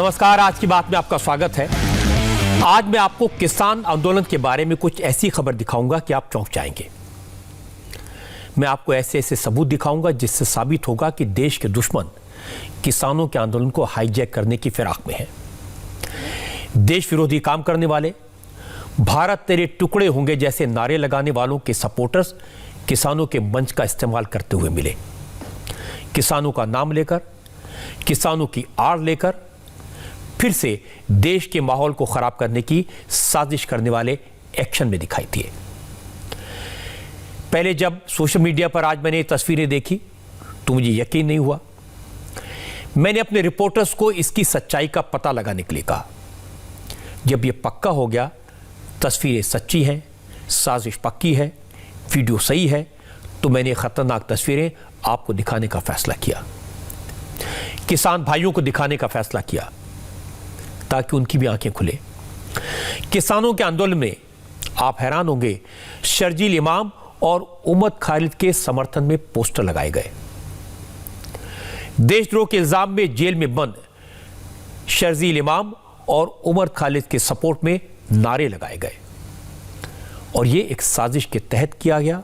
नमस्कार, आज की बात में आपका स्वागत है। आज मैं आपको किसान आंदोलन के बारे में कुछ ऐसी खबर दिखाऊंगा कि आप चौंक जाएंगे। मैं आपको ऐसे ऐसे सबूत दिखाऊंगा जिससे साबित होगा कि देश के दुश्मन किसानों के आंदोलन को हाईजैक करने की फिराक में हैं। देश विरोधी काम करने वाले, भारत तेरे टुकड़े होंगे जैसे नारे लगाने वालों के सपोर्टर्स किसानों के मंच का इस्तेमाल करते हुए मिले। किसानों का नाम लेकर, किसानों की आड़ लेकर फिर से देश के माहौल को खराब करने की साजिश करने वाले एक्शन में दिखाई दिए। पहले जब सोशल मीडिया पर आज मैंने ये तस्वीरें देखी तो मुझे यकीन नहीं हुआ। मैंने अपने रिपोर्टर्स को इसकी सच्चाई का पता लगाने के लिए कहा। जब ये पक्का हो गया तस्वीरें सच्ची हैं, साजिश पक्की है, वीडियो सही है, तो मैंने खतरनाक तस्वीरें आपको दिखाने का फैसला किया, किसान भाइयों को दिखाने का फैसला किया ताकि उनकी भी आंखें खुले। किसानों के आंदोलन में आप हैरान होंगे, शर्जील इमाम और उमर खालिद के समर्थन में पोस्टर लगाए गए। देशद्रोह के इल्जाम में जेल में बंद शर्जील इमाम और उमर खालिद के सपोर्ट में नारे लगाए गए और यह एक साजिश के तहत किया गया,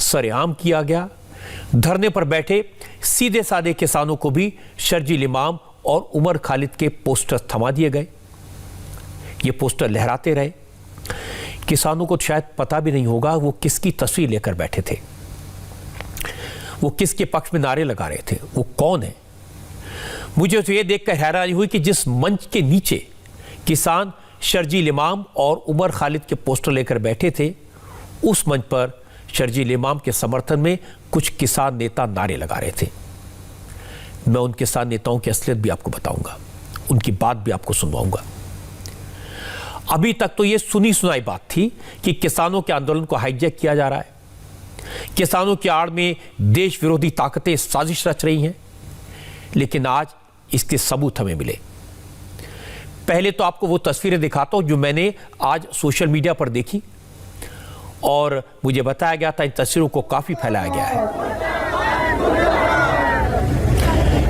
सरेआम किया गया। धरने पर बैठे सीधे साधे किसानों को भी शर्जील इमाम और उमर खालिद के पोस्टर थमा दिए गए। ये पोस्टर लहराते रहे। किसानों को शायद पता भी नहीं होगा वो किसकी तस्वीर लेकर बैठे थे, वो किसके पक्ष में नारे लगा रहे थे, वो कौन है। मुझे तो ये देखकर हैरानी हुई कि जिस मंच के नीचे किसान शर्जील इमाम और उमर खालिद के पोस्टर लेकर बैठे थे, उस मंच पर शर्जील इमाम के समर्थन में कुछ किसान नेता नारे लगा रहे थे। मैं उन किसान नेताओं की असलियत भी आपको बताऊंगा, उनकी बात भी आपको सुनवाऊंगा। अभी तक तो यह सुनी सुनाई बात थी कि किसानों के आंदोलन को हाईजैक किया जा रहा है, किसानों की आड़ में देश विरोधी ताकतें साजिश रच रही हैं, लेकिन आज इसके सबूत हमें मिले। पहले तो आपको वो तस्वीरें दिखाता हूं जो मैंने आज सोशल मीडिया पर देखी और मुझे बताया गया था इन तस्वीरों को काफी फैलाया गया है।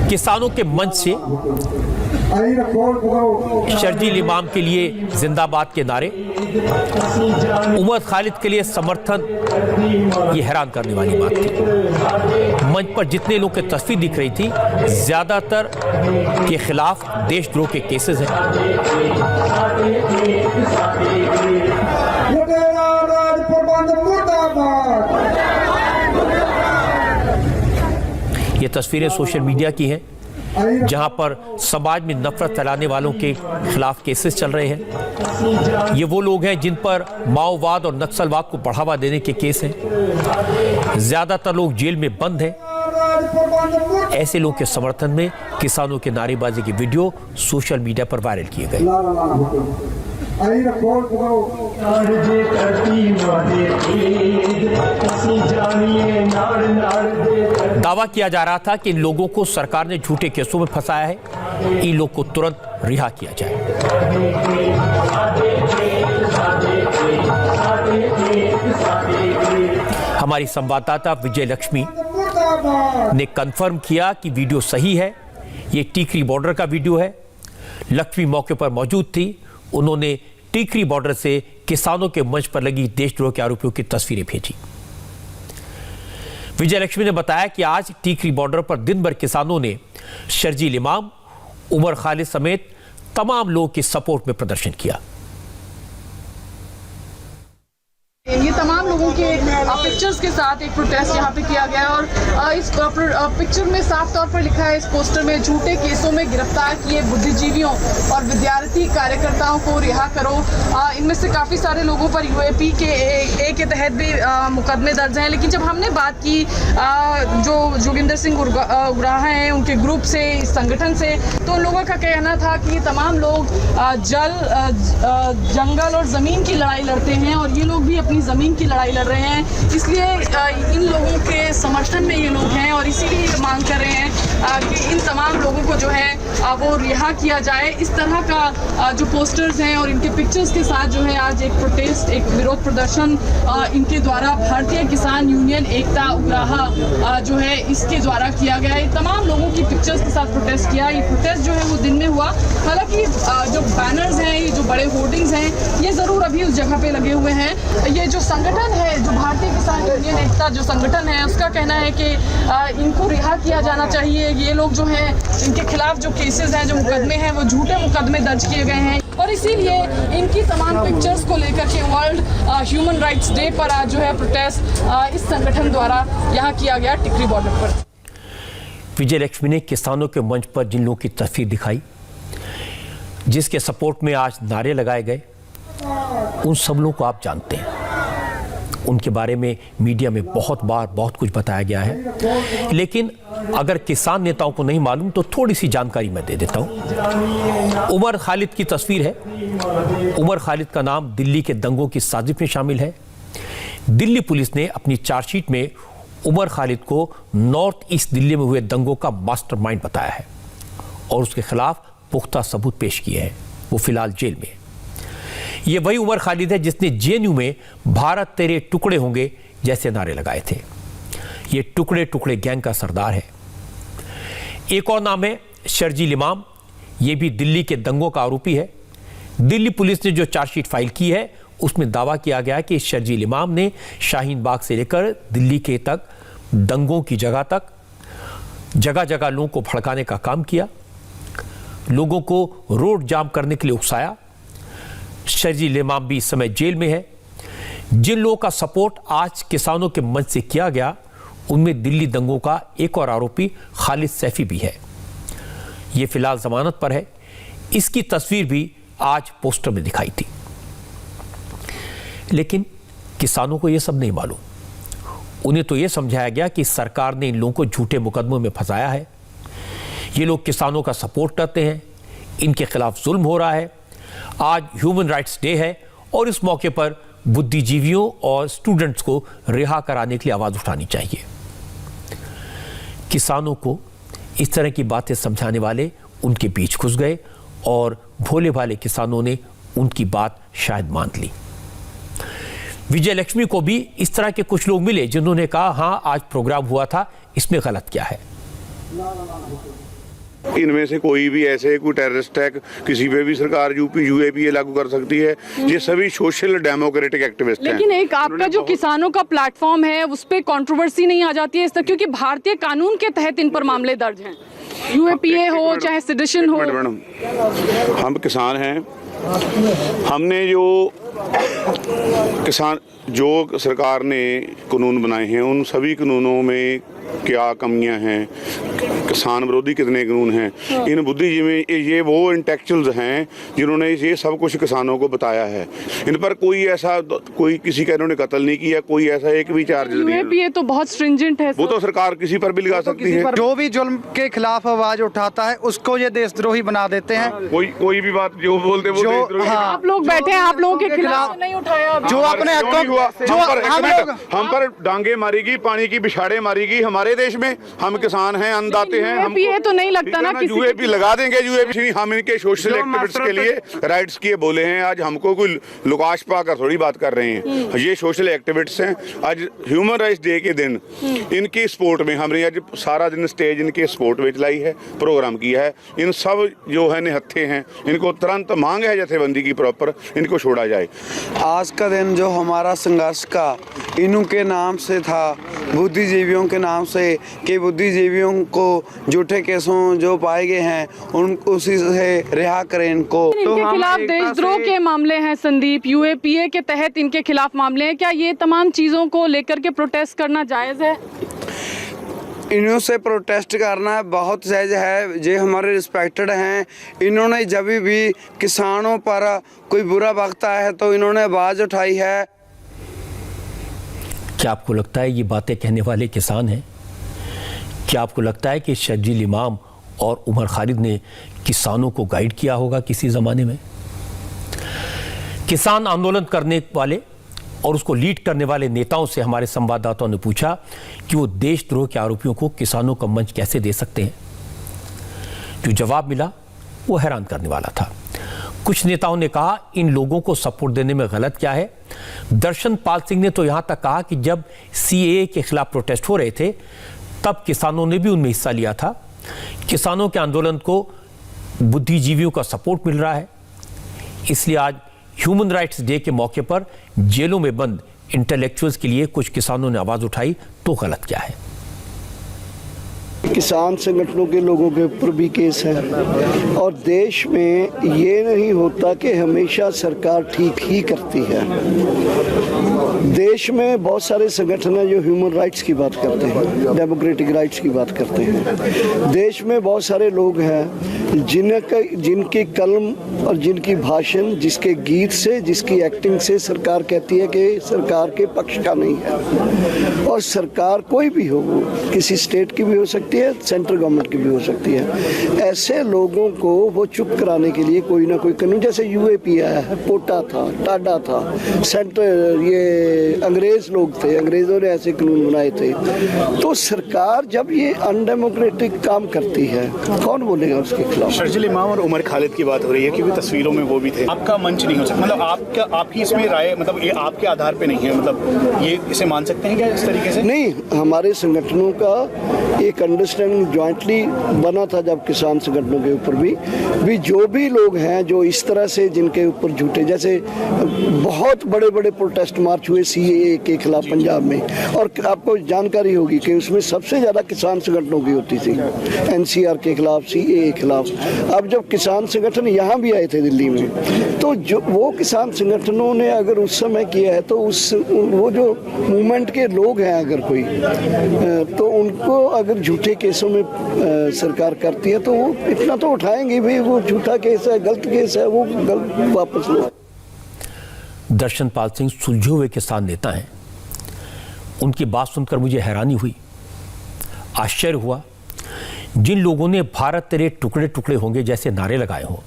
किसानों के मंच से शर्जील इमाम के लिए जिंदाबाद के नारे, उमर खालिद के लिए समर्थन। ये हैरान करने वाली बात थी। मंच पर जितने लोग की तस्वीर दिख रही थी, ज्यादातर के खिलाफ देशद्रोह के केसेस हैं। ये तस्वीरें सोशल मीडिया की हैं जहां पर समाज में नफरत फैलाने वालों के खिलाफ केसेस चल रहे हैं। ये वो लोग हैं जिन पर माओवाद और नक्सलवाद को बढ़ावा देने के केस हैं। ज्यादातर लोग जेल में बंद हैं। ऐसे लोगों के समर्थन में किसानों के नारेबाजी की वीडियो सोशल मीडिया पर वायरल किए गए। दावा किया जा रहा था कि इन लोगों को सरकार ने झूठे केसों में फंसाया है, इन लोग को तुरंत रिहा किया जाए। हमारी संवाददाता विजय लक्ष्मी ने कंफर्म किया कि वीडियो सही है। ये टीकरी बॉर्डर का वीडियो है। लक्ष्मी मौके पर मौजूद थी। उन्होंने टीकरी बॉर्डर से किसानों के मंच पर लगी देशद्रोह के आरोपियों की तस्वीरें भेजी। विजय लक्ष्मी ने बताया कि आज टीकरी बॉर्डर पर दिन भर किसानों ने शर्जील इमाम, उमर खालिद समेत तमाम लोगों के सपोर्ट में प्रदर्शन किया। ये तमाम लोगों के पिक्चर्स के साथ एक प्रोटेस्ट यहाँ पे किया गया और इस पिक्चर में साफ तौर पर लिखा है, इस पोस्टर में, झूठे केसों में गिरफ्तार किए बुद्धिजीवियों और विद्यार्थी कार्यकर्ताओं को रिहा करो। इनमें से काफ़ी सारे लोगों पर यूएपी के तहत भी मुकदमे दर्ज हैं। लेकिन जब हमने बात की जो जोगिंदर सिंह उराहा हैं उनके ग्रुप से, इस संगठन से, तो उन लोगों का कहना था कि तमाम लोग जंगल और ज़मीन की लड़ाई लड़ते हैं और ये लोग भी अपनी ज़मीन की लड़ाई लड़ाई लड़ रहे हैं, इसलिए इन लोगों के समर्थन में ये लोग हैं और इसीलिए ये मांग कर रहे हैं कि इन तमाम लोगों को जो है वो रिहा किया जाए। इस तरह का जो पोस्टर्स हैं और इनके पिक्चर्स के साथ जो है आज एक प्रोटेस्ट, एक विरोध प्रदर्शन इनके द्वारा भारतीय किसान यूनियन एकता उग्राहा जो है इसके द्वारा किया गया। ये तमाम लोगों की पिक्चर्स के साथ प्रोटेस्ट किया। ये प्रोटेस्ट जो है वो दिन में हुआ, हालांकि जो बैनर्स हैं, ये जो बड़े होर्डिंग्स हैं, ये ज़रूर अभी उस जगह पे लगे हुए हैं। ये जो संगठन है, जो भारतीय किसान यूनियन एकता जो संगठन है, उसका कहना है कि इनको रिहा किया जाना चाहिए। ये लोग जो हैं, इनके खिलाफ जो केसेस हैं, जो मुकदमे हैं, वो झूठे मुकदमे दर्ज किए गए हैं और इसीलिए इनकी तमाम पिक्चर्स को लेकर के वर्ल्ड ह्यूमन राइट्स डे पर आज जो है प्रोटेस्ट इस संगठन द्वारा यहाँ किया गया टिकरी बॉर्डर पर। विजय लक्ष्मी ने किसानों के मंच पर जिन लोगों की तस्वीर दिखाई, जिसके सपोर्ट में आज नारे लगाए गए, उन सब लोगों को आप जानते हैं। उनके बारे में मीडिया में बहुत बार बहुत कुछ बताया गया है, लेकिन अगर किसान नेताओं को नहीं मालूम तो थोड़ी सी जानकारी मैं दे देता हूं। उमर खालिद की तस्वीर है। उमर खालिद का नाम दिल्ली के दंगों की साजिश में शामिल है। दिल्ली पुलिस ने अपनी चार्जशीट में उमर खालिद को नॉर्थ ईस्ट दिल्ली में हुए दंगों का मास्टरमाइंड बताया है और उसके खिलाफ पुख्ता सबूत पेश किए हैं। वो फिलहाल जेल में है। ये वही उमर खालिद है जिसने जेएनयू में भारत तेरे टुकड़े होंगे जैसे नारे लगाए थे। ये टुकड़े टुकड़े गैंग का सरदार है। एक और नाम है शर्जील इमाम। ये भी दिल्ली के दंगों का आरोपी है। दिल्ली पुलिस ने जो चार्जशीट फाइल की है उसमें दावा किया गया है कि शर्जील इमाम ने शाहीन बाग से लेकर दिल्ली के तक दंगों की जगह तक जगह जगह लोगों को भड़काने का काम किया, लोगों को रोड जाम करने के लिए उकसाया। शर्जील इमाम भी इस समय जेल में है। जिन लोगों का सपोर्ट आज किसानों के मंच से किया गया, उनमें दिल्ली दंगों का एक और आरोपी खालिद सैफी भी है। ये फिलहाल जमानत पर है। इसकी तस्वीर भी आज पोस्टर में दिखाई थी। लेकिन किसानों को यह सब नहीं मालूम। उन्हें तो यह समझाया गया कि सरकार ने इन लोगों को झूठे मुकदमों में फंसाया है। ये लोग किसानों का सपोर्ट करते हैं, इनके खिलाफ जुल्म हो रहा है। आज ह्यूमन राइट्स डे है और इस मौके पर बुद्धिजीवियों और स्टूडेंट्स को रिहा कराने के लिए आवाज उठानी चाहिए। किसानों को इस तरह की बातें समझाने वाले उनके बीच घुस गए और भोले भाले किसानों ने उनकी बात शायद मान ली। विजय लक्ष्मी को भी इस तरह के कुछ लोग मिले जिन्होंने कहा, हाँ आज प्रोग्राम हुआ था, इसमें गलत क्या है। इनमें से कोई भी ऐसे कोई टेररिस्ट है, किसी पे भी सरकार यूएपीए लागू कर सकती है। ये सभी सोशल डेमोक्रेटिक एक्टिविस्ट हैं। लेकिन एक आपका जो किसानों का प्लेटफॉर्म है उस पे कंट्रोवर्सी नहीं आ जाती है इस तक, क्योंकि भारतीय कानून के तहत इन पर मामले दर्ज हैं, यूएपीए हो चाहे सेडिशन हो। मैडम, हम किसान हैं। हमने जो सरकार ने कानून बनाए हैं, उन सभी कानूनों में क्या कमियां हैं, किसान विरोधी कितने कानून हैं। इन बुद्धिजीवी ये वो इंटेलेक्चुअल्स हैं जिन्होंने ये सब कुछ किसानों को बताया है। इन पर कोई किसी का इन्होंने कत्ल नहीं किया, कोई ऐसा एक भी चार्ज नहीं है। तो बहुत स्ट्रिंजेंट है, वो तो सरकार किसी पर भी लगा सकती है। जो भी जुल्म के खिलाफ आवाज उठाता है उसको ये देशद्रोही बना देते हैं। कोई भी बात जो बोलते वो देशद्रोही। आप लोग बैठे हैं, आप लोगों के खिलाफ नहीं उठाया। जो अपने हम पर डांगे मारेगी, पानी की बिछाड़े मारेगी हमारे देश में। हम किसान हैं, अन्नदाते हैं। यूएपीए तो नहीं लगता ना किसी यूएपी लगा देंगे। यूएपी हम इनके सोशल एक्टिविस्ट के लिए राइट्स किए बोले हैं। आज हमको कोई लुकाश पाकर थोड़ी बात कर रहे हैं। ये सोशल एक्टिविस्ट हैं। आज ह्यूमन राइट्स डे के दिन इनकी सपोर्ट में हमने आज सारा दिन स्टेज इनके सपोर्ट में चलाई है, प्रोग्राम किया है। इन सब जो है निहत्थे हैं, इनको तुरंत मांग है जथेबंदी की प्रॉपर, इनको छोड़ा जाए। आज का दिन जो हमारा संघर्ष का इन्हों के नाम से था, बुद्धिजीवियों के नाम से, कि बुद्धिजीवियों को झूठे केसों जो पाए गए हैं उन उसी से रिहा करें इनको। इनके खिलाफ देशद्रोह के मामले हैं संदीप, यूएपीए के तहत इनके खिलाफ मामले हैं। क्या ये तमाम चीजों को लेकर के प्रोटेस्ट करना जायज है? इन्हों से प्रोटेस्ट करना बहुत जायज है। ये हमारे रिस्पेक्टेड हैं। इन्होंने जब भी किसानों पर कोई बुरा वक्त आया है तो इन्होंने आवाज उठाई है। क्या आपको लगता है ये बातें कहने वाले किसान हैं? क्या आपको लगता है कि शर्जील इमाम और उमर खालिद ने किसानों को गाइड किया होगा किसी ज़माने में? किसान आंदोलन करने वाले और उसको लीड करने वाले नेताओं से हमारे संवाददाताओं ने पूछा कि वो देशद्रोह के आरोपियों को किसानों का मंच कैसे दे सकते हैं। जो जवाब मिला वो हैरान करने वाला था। कुछ नेताओं ने कहा इन लोगों को सपोर्ट देने में गलत क्या है। दर्शन पाल सिंह ने तो यहां तक कहा कि जब सीएए के खिलाफ प्रोटेस्ट हो रहे थे तब किसानों ने भी उनमें हिस्सा लिया था। किसानों के आंदोलन को बुद्धिजीवियों का सपोर्ट मिल रहा है, इसलिए आज ह्यूमन राइट्स डे के मौके पर जेलों में बंद इंटेलेक्चुअल्स के लिए कुछ किसानों ने आवाज उठाई तो गलत क्या है। किसान संगठनों के लोगों के ऊपर भी केस है और देश में ये नहीं होता कि हमेशा सरकार ठीक ही करती है। देश में बहुत सारे संगठन हैं जो ह्यूमन राइट्स की बात करते हैं, डेमोक्रेटिक राइट्स की बात करते हैं। देश में बहुत सारे लोग हैं जिनकी कलम और जिनकी भाषण, जिसके गीत से, जिसकी एक्टिंग से सरकार कहती है कि सरकार के पक्ष का नहीं है। और सरकार कोई भी हो, किसी स्टेट की भी हो सकती है, सेंट्रल गवर्नमेंट की भी हो सकती है। ऐसे लोगों को वो चुप कराने के लिए कोई ना कोई कानून, जैसे यूएपी आया है, पोटा था, टाडा था, सेंटर ये अंग्रेज लोग थे, अंग्रेजों ने ऐसे कानून बनाए थे। तो सरकार जब ये अनडेमोक्रेटिक काम करती है कौन बोलेगा उसके खिलाफ। शर्जील इमाम और उमर खालिद की बात हो रही है क्योंकि तस्वीरों में वो भी थे। आपका मंच नहीं हो सकता, मतलब आपकी इसमें राय, मतलब ये आपके आधार पे नहीं है, मतलब ये इसे मान सकते हैं क्या इस तरीके से? नहीं, हमारे संगठनों का एक अंडरस्टैंडिंग ज्वाइंटली बना था जब किसान संगठनों के ऊपर भी जो भी लोग हैं जो इस तरह से जिनके ऊपर झूठे, जैसे बहुत बड़े बड़े प्रोटेस्ट मार्च हुए सीएए के खिलाफ पंजाब में, और आपको जानकारी होगी कि उसमें सबसे ज्यादा किसान संगठनों की होती थी, एनसीआर के खिलाफ, सीएए के खिलाफ। अब जब किसान संगठन यहाँ भी आए थे दिल्ली में, तो जो वो किसान संगठनों ने अगर उस समय किया है तो वो जो मूवमेंट के लोग हैं अगर कोई, तो उनको अगर झूठे केसों में सरकार करती है तो वो इतना तो उठाएंगे भाई, वो झूठा केस है, गलत केस है, वो गलत वापस लो। दर्शन पाल सिंह सुलझे हुए किसान नेता हैं। उनकी बात सुनकर मुझे हैरानी हुई, आश्चर्य हुआ। जिन लोगों ने भारत तेरे टुकड़े टुकड़े होंगे जैसे नारे लगाए हों,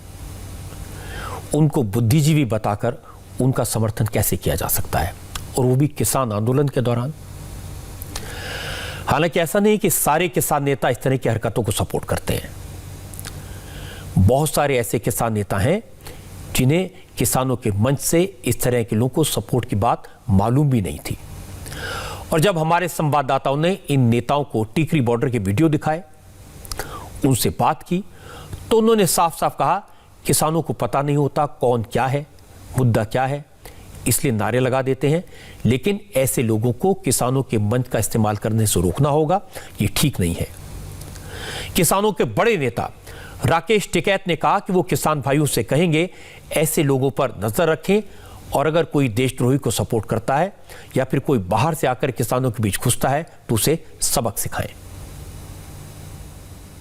उनको बुद्धिजीवी बताकर उनका समर्थन कैसे किया जा सकता है, और वो भी किसान आंदोलन के दौरान। हालांकि ऐसा नहीं कि सारे किसान नेता इस तरह की हरकतों को सपोर्ट करते हैं। बहुत सारे ऐसे किसान नेता हैं जिन्हें किसानों के मंच से इस तरह के लोगों को सपोर्ट की बात मालूम भी नहीं थी। और जब हमारे संवाददाताओं ने इन नेताओं को टीकरी बॉर्डर के वीडियो दिखाए, उनसे बात की, तो उन्होंने साफ साफ कहा किसानों को पता नहीं होता कौन क्या है, मुद्दा क्या है, इसलिए नारे लगा देते हैं। लेकिन ऐसे लोगों को किसानों के मंच का इस्तेमाल करने से रोकना होगा, ये ठीक नहीं है। किसानों के बड़े नेता राकेश टिकैत ने कहा कि वो किसान भाइयों से कहेंगे ऐसे लोगों पर नजर रखें, और अगर कोई देशद्रोही को सपोर्ट करता है या फिर कोई बाहर से आकर किसानों के बीच घुसता है तो उसे सबक सिखाएं।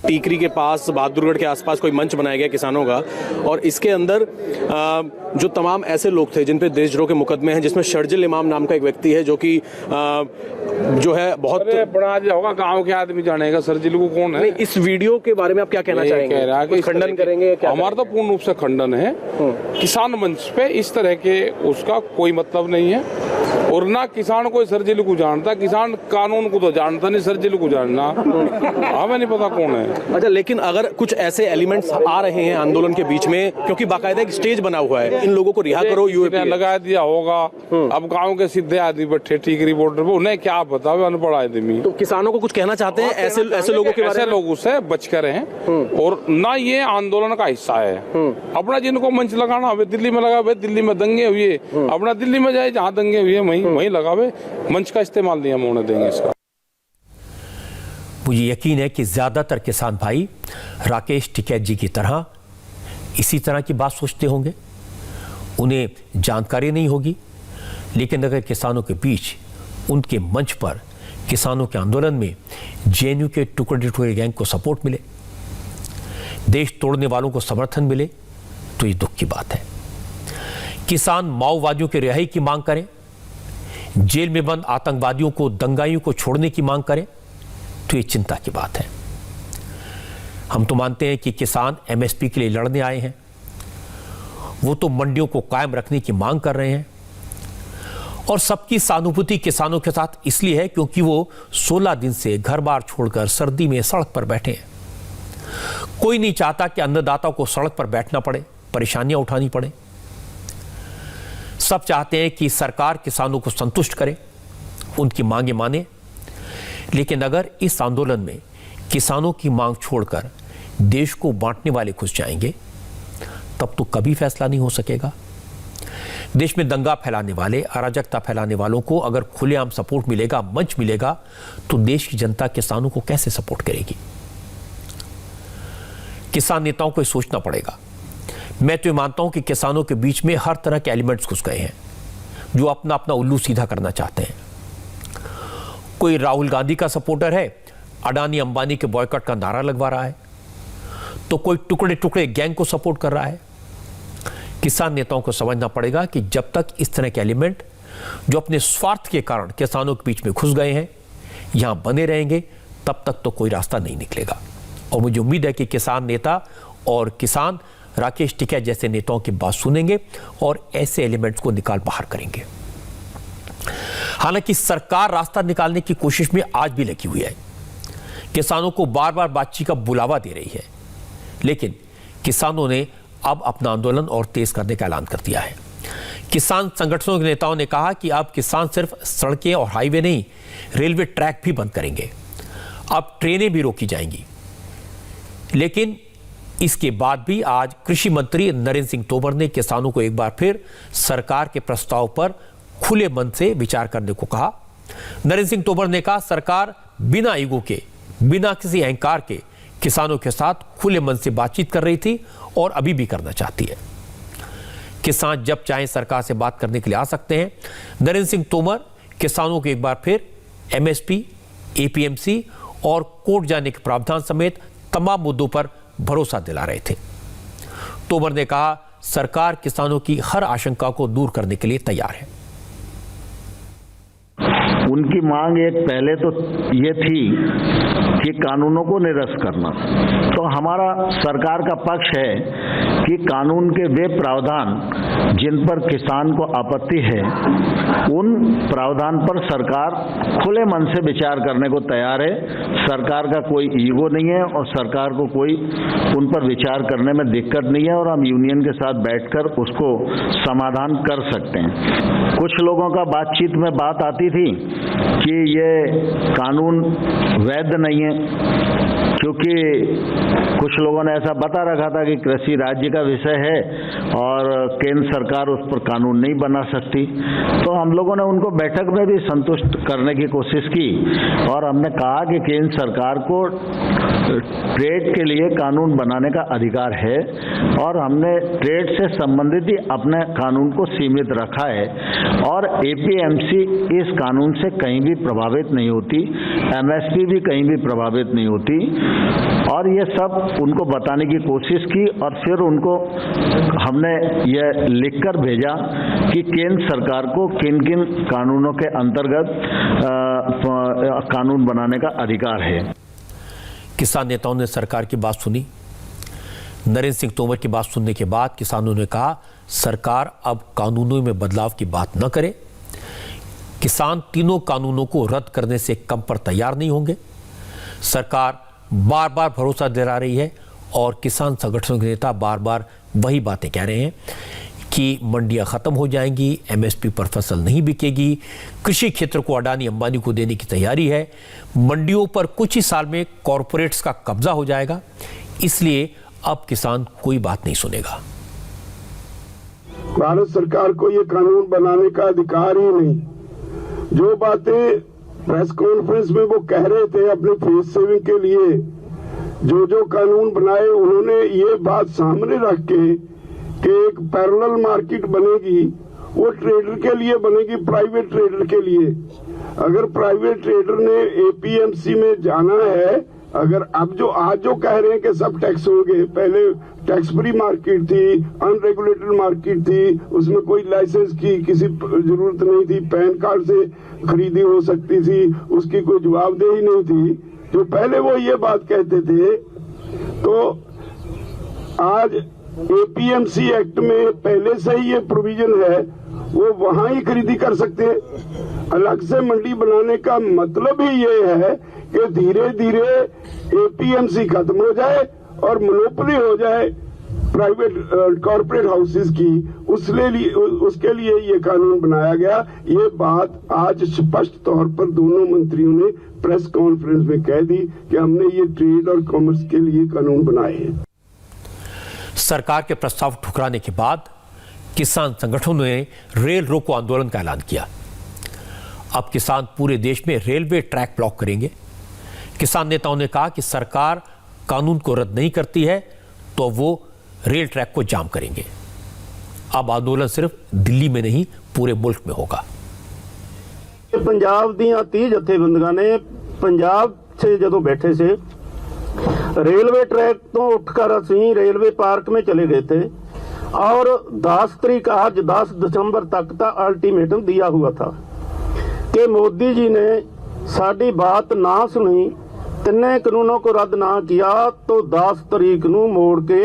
टीकरी के पास, बहादुरगढ़ के आसपास कोई मंच बनाया गया किसानों का, और इसके अंदर जो तमाम ऐसे लोग थे जिन पे देशद्रोह के मुकदमे हैं, जिसमें शर्जील इमाम नाम का एक व्यक्ति है जो कि जो है बहुत बड़ा होगा, गांव के आदमी जानेगा शर्जील को कौन है। इस वीडियो के बारे में आप क्या कहना चाहेंगे? खंडन करेंगे? हमारा तो पूर्ण रूप से खंडन है। किसान मंच पे इस तरह के उसका कोई मतलब नहीं है, और ना किसान कोई शर्जील को जानता। किसान कानून को तो जानता नहीं, शर्जील को जानना हमें नहीं पता कौन है। अच्छा, लेकिन अगर कुछ ऐसे एलिमेंट्स आ रहे हैं आंदोलन के बीच में, क्योंकि बाकायदा एक स्टेज बना हुआ है, इन लोगों को रिहा करो, यूएपी लगा दिया होगा। अब गांव के सीधे आदमी बैठे टीकरी बॉर्डर पे, उन्हें क्या पता, अनपढ़ आदमी। तो किसानों को कुछ कहना चाहते हैं ऐसे लोगों के बारे में? ऐसे लोगों से बच कर हैं, और ना ये आंदोलन का हिस्सा है। अपना जिनको मंच लगाना है, दिल्ली में लगावे, दिल्ली में दंगे हुए, अपना दिल्ली में जाए जहाँ दंगे हुए वहीं लगावे, मंच का इस्तेमाल नहीं हम होने देंगे इसका। मुझे यकीन है कि ज्यादातर किसान भाई राकेश टिकैत जी की तरह इसी तरह की बात सोचते होंगे। उन्हें जानकारी नहीं होगी, लेकिन अगर किसानों के बीच, उनके मंच पर, किसानों के आंदोलन में जेएनयू के टुकड़े टुकड़े गैंग को सपोर्ट मिले, देश तोड़ने वालों को समर्थन मिले, तो ये दुख की बात है। किसान माओवादियों की रिहाई की मांग करें, जेल में बंद आतंकवादियों को, दंगाइयों को छोड़ने की मांग करें, तो ये चिंता की बात है। हम तो मानते हैं कि किसान एमएसपी के लिए लड़ने आए हैं, वो तो मंडियों को कायम रखने की मांग कर रहे हैं, और सबकी सहानुभूति किसानों के साथ इसलिए है क्योंकि वो 16 दिन से घर बार छोड़कर सर्दी में सड़क पर बैठे हैं। कोई नहीं चाहता कि अन्नदाता को सड़क पर बैठना पड़े, परेशानियां उठानी पड़े। सब चाहते हैं कि सरकार किसानों को संतुष्ट करे, उनकी मांगे माने। लेकिन अगर इस आंदोलन में किसानों की मांग छोड़कर देश को बांटने वाले घुस जाएंगे, तब तो कभी फैसला नहीं हो सकेगा। देश में दंगा फैलाने वाले, अराजकता फैलाने वालों को अगर खुलेआम सपोर्ट मिलेगा, मंच मिलेगा, तो देश की जनता किसानों को कैसे सपोर्ट करेगी? किसान नेताओं को सोचना पड़ेगा। मैं तो मानता हूं कि किसानों के बीच में हर तरह के एलिमेंट्स घुस गए हैं जो अपना अपना उल्लू सीधा करना चाहते हैं। कोई राहुल गांधी का सपोर्टर है, अडानी अंबानी के बॉयकॉट का नारा लगवा रहा है, तो कोई टुकड़े टुकड़े गैंग को सपोर्ट कर रहा है। किसान नेताओं को समझना पड़ेगा कि जब तक इस तरह के एलिमेंट जो अपने स्वार्थ के कारण किसानों के बीच में घुस गए हैं यहां बने रहेंगे, तब तक तो कोई रास्ता नहीं निकलेगा। और मुझे उम्मीद है कि किसान नेता और किसान राकेश टिकैत जैसे नेताओं की बात सुनेंगे और ऐसे एलिमेंट्स को निकाल बाहर करेंगे। हालांकि सरकार रास्ता निकालने की कोशिश में आज भी लगी हुई है, किसानों को बार बार बातचीत का बुलावा दे रही है, लेकिन किसानों ने अब अपना आंदोलन और तेज करने का ऐलान कर दिया है। किसान संगठनों के नेताओं ने कहा कि अब किसान सिर्फ सड़कें और हाईवे नहीं, रेलवे ट्रैक भी बंद करेंगे, अब ट्रेनें भी रोकी जाएंगी। लेकिन इसके बाद भी आज कृषि मंत्री नरेंद्र सिंह तोमर ने किसानों को एक बार फिर सरकार के प्रस्ताव पर खुले मन से विचार करने को कहा। नरेंद्र सिंह तोमर ने कहा, सरकार बिना ईगो के, बिना किसी अहंकार के किसानों के साथ खुले मन से बातचीत कर रही थी और अभी भी करना चाहती है। किसान जब चाहें सरकार से बात करने के लिए आ सकते हैं। नरेंद्र सिंह तोमर किसानों को एक बार फिर एमएसपी, एपीएमसी और कोर्ट जाने के प्रावधान समेत तमाम मुद्दों पर भरोसा दिला रहे थे। तोमर ने कहा, सरकार किसानों की हर आशंका को दूर करने के लिए तैयार है। उनकी मांग एक पहले तो ये थी कि कानूनों को निरस्त करना, तो हमारा सरकार का पक्ष है कि कानून के वे प्रावधान जिन पर किसान को आपत्ति है, उन प्रावधान पर सरकार खुले मन से विचार करने को तैयार है। सरकार का कोई ईगो नहीं है और सरकार को कोई उन पर विचार करने में दिक्कत नहीं है और हम यूनियन के साथ बैठकर उसको समाधान कर सकते हैं। कुछ लोगों का बातचीत में बात आती थी कि ये कानून वैध नहीं है, क्योंकि कुछ लोगों ने ऐसा बता रखा था कि कृषि राज्य का विषय है और केंद्र सरकार उस पर कानून नहीं बना सकती। तो हम लोगों ने उनको बैठक में भी संतुष्ट करने की कोशिश की और हमने कहा कि केंद्र सरकार को ट्रेड के लिए कानून बनाने का अधिकार है और हमने ट्रेड से संबंधित ही अपने कानून को सीमित रखा है और एपीएमसी इस कानून से कहीं भी प्रभावित नहीं होती, एमएसपी भी कहीं भी प्रभावित नहीं होती। और ये सब उनको बताने की कोशिश की और फिर उनको हमने ये लिखकर भेजा कि केंद्र सरकार को किन किन कानूनों के अंतर्गत कानून बनाने का अधिकार है। किसान नेताओं ने सरकार की बात सुनी। नरेंद्र सिंह तोमर की बात सुनने के बाद किसानों ने कहा, सरकार अब कानूनों में बदलाव की बात न करे। किसान तीनों कानूनों को रद्द करने से कम पर तैयार नहीं होंगे। सरकार बार बार भरोसा दिला रही है और किसान संगठनों के नेता बार बार वही बातें कह रहे हैं कि मंडियां खत्म हो जाएंगी, एमएसपी पर फसल नहीं बिकेगी, कृषि क्षेत्र को अडानी अंबानी को देने की तैयारी है, मंडियों पर कुछ ही साल में कॉरपोरेट्स का कब्जा हो जाएगा, इसलिए अब किसान कोई बात नहीं सुनेगा। भारत सरकार को ये कानून बनाने का अधिकार ही नहीं। जो बातें प्रेस कॉन्फ्रेंस में वो कह रहे थे अपने फेस सेविंग के लिए, जो कानून बनाए उन्होंने ये बात सामने रख के कि एक पैरेलल मार्केट बनेगी, वो ट्रेडर के लिए बनेगी, प्राइवेट ट्रेडर के लिए। अगर प्राइवेट ट्रेडर ने एपीएमसी में जाना है, अगर अब आज जो कह रहे हैं कि सब टैक्स होंगे, पहले टैक्स फ्री मार्केट थी, अनरेगुलेटेड मार्केट थी, उसमें कोई लाइसेंस की किसी जरूरत नहीं थी, पैन कार्ड से खरीदी हो सकती थी, उसकी कोई जवाबदेही नहीं थी। जो पहले वो ये बात कहते थे, तो आज एपीएमसी एक्ट में पहले से ही ये प्रोविजन है, वो वहां ही खरीदी कर सकते हैं। अलग से मंडी बनाने का मतलब ही ये है कि धीरे धीरे एपीएमसी खत्म हो जाए और मोनोपोली हो जाए प्राइवेट कॉर्पोरेट हाउसेस की। उसके लिए ये कानून बनाया गया। ये बात आज स्पष्ट तौर पर दोनों मंत्रियों ने प्रेस कॉन्फ्रेंस में कह दी कि हमने ये ट्रेड और कॉमर्स के लिए कानून बनाए हैं। सरकार के प्रस्ताव ठुकराने के बाद किसान संगठनों ने रेल रोको आंदोलन का ऐलान किया। अब किसान पूरे देश में रेलवे ट्रैक ब्लॉक करेंगे। किसान नेताओं ने कहा कि सरकार कानून को रद्द नहीं करती है तो वो रेल ट्रैक को जाम करेंगे। अब आंदोलन सिर्फ दिल्ली में नहीं पूरे मुल्क में होगा। पंजाब ਦੀਆਂ 30 ਜਥੇਬੰਦੀਆਂ ਨੇ ਪੰਜਾਬ 'ਚ ਜਦੋਂ बैठे से रेलवे ट्रैक तो उठकर ਅਸੀਂ रेलवे पार्क में चले गए थे और 10 तारीख आज 10 दिसंबर तक का अल्टीमेटम दिया हुआ था कि मोदी जी ने साड़ी बात ना सुनी, तिन्ने कानूनों को रद्द ना किया तो 10 तारीख ਨੂੰ मोड़ के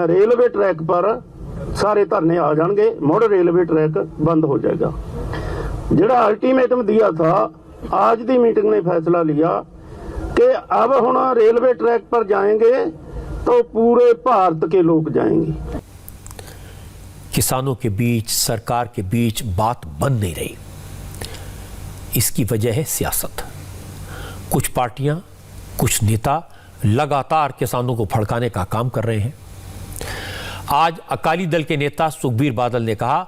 रेलवे ट्रैक पर सारे धरने आ जाएंगे, मुड़ रेलवे ट्रैक बंद हो जाएगा। जिहड़ा अल्टीमेटम दिया था, आज की मीटिंग ने फैसला लिया कि अब हुण रेलवे ट्रैक पर जाएंगे तो पूरे भारत के लोग जाएंगे। किसानों के बीच, सरकार के बीच बात बन नहीं रही। इसकी वजह है सियासत। कुछ पार्टियां, कुछ नेता लगातार किसानों को भड़काने का काम कर रहे हैं। आज अकाली दल के नेता सुखबीर बादल ने कहा,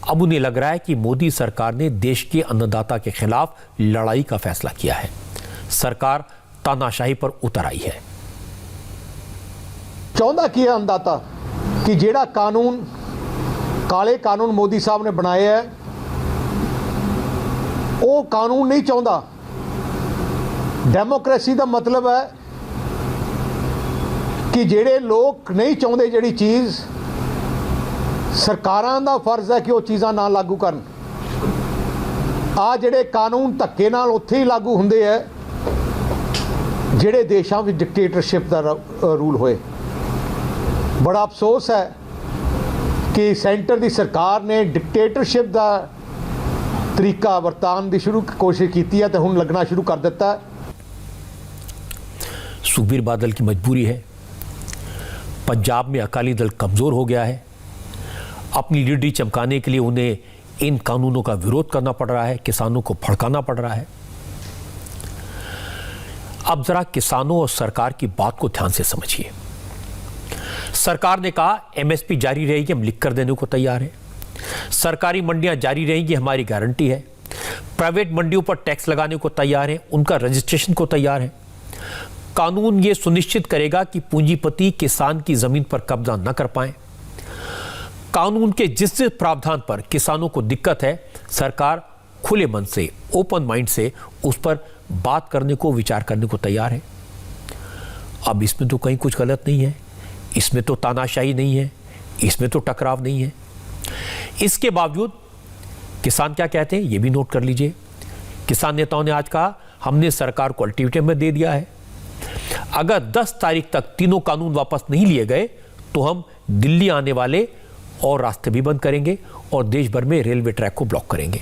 अब उन्हें लग रहा है कि मोदी सरकार ने देश के अन्नदाता के खिलाफ लड़ाई का फैसला किया है। सरकार तानाशाही पर उतर आई है। चाहता की है अन्नदाता कि जेड़ा कानून काले कानून मोदी साहब ने बनाए है वो कानून नहीं चाहता। डेमोक्रेसी का मतलब है कि जेड़े लोग नहीं चाहते जिहड़ी चीज़, सरकारां दा फर्ज है कि वो चीज़ां ना लागू करन। आ जेड़े कानून धक्के नाल उत्थे ही लागू हुंदे है जेड़े देशां विच डिक्टेटरशिप दा रूल होए। बड़ा अफसोस है कि सेंटर की सरकार ने डिक्टेटरशिप का तरीका वरतान की कोशिश की है तो हुण लगना शुरू कर दिता है। सुखबीर बादल की मजबूरी है। पंजाब में अकाली दल कमजोर हो गया है। अपनी लीडरी चमकाने के लिए उन्हें इन कानूनों का विरोध करना पड़ रहा है, किसानों को भड़काना पड़ रहा है। अब जरा किसानों और सरकार की बात को ध्यान से समझिए। सरकार ने कहा एमएसपी जारी रहेगी, हम लिख कर देने को तैयार हैं। सरकारी मंडियां जारी रहेंगी, हमारी गारंटी है। प्राइवेट मंडियों पर टैक्स लगाने को तैयार हैं, उनका रजिस्ट्रेशन को तैयार है। कानून ये सुनिश्चित करेगा कि पूंजीपति किसान की जमीन पर कब्जा न कर पाए। कानून के जिस प्रावधान पर किसानों को दिक्कत है, सरकार खुले मन से, ओपन माइंड से उस पर बात करने को, विचार करने को तैयार है। अब इसमें तो कहीं कुछ गलत नहीं है, इसमें तो तानाशाही नहीं है, इसमें तो टकराव नहीं है। इसके बावजूद किसान क्या कहते हैं ये भी नोट कर लीजिए। किसान नेताओं ने आज कहा, हमने सरकार को अल्टीमेटम में दे दिया है, अगर 10 तारीख तक तीनों कानून वापस नहीं लिए गए तो हम दिल्ली आने वाले और रास्ते भी बंद करेंगे और देश भर में रेलवे ट्रैक को ब्लॉक करेंगे।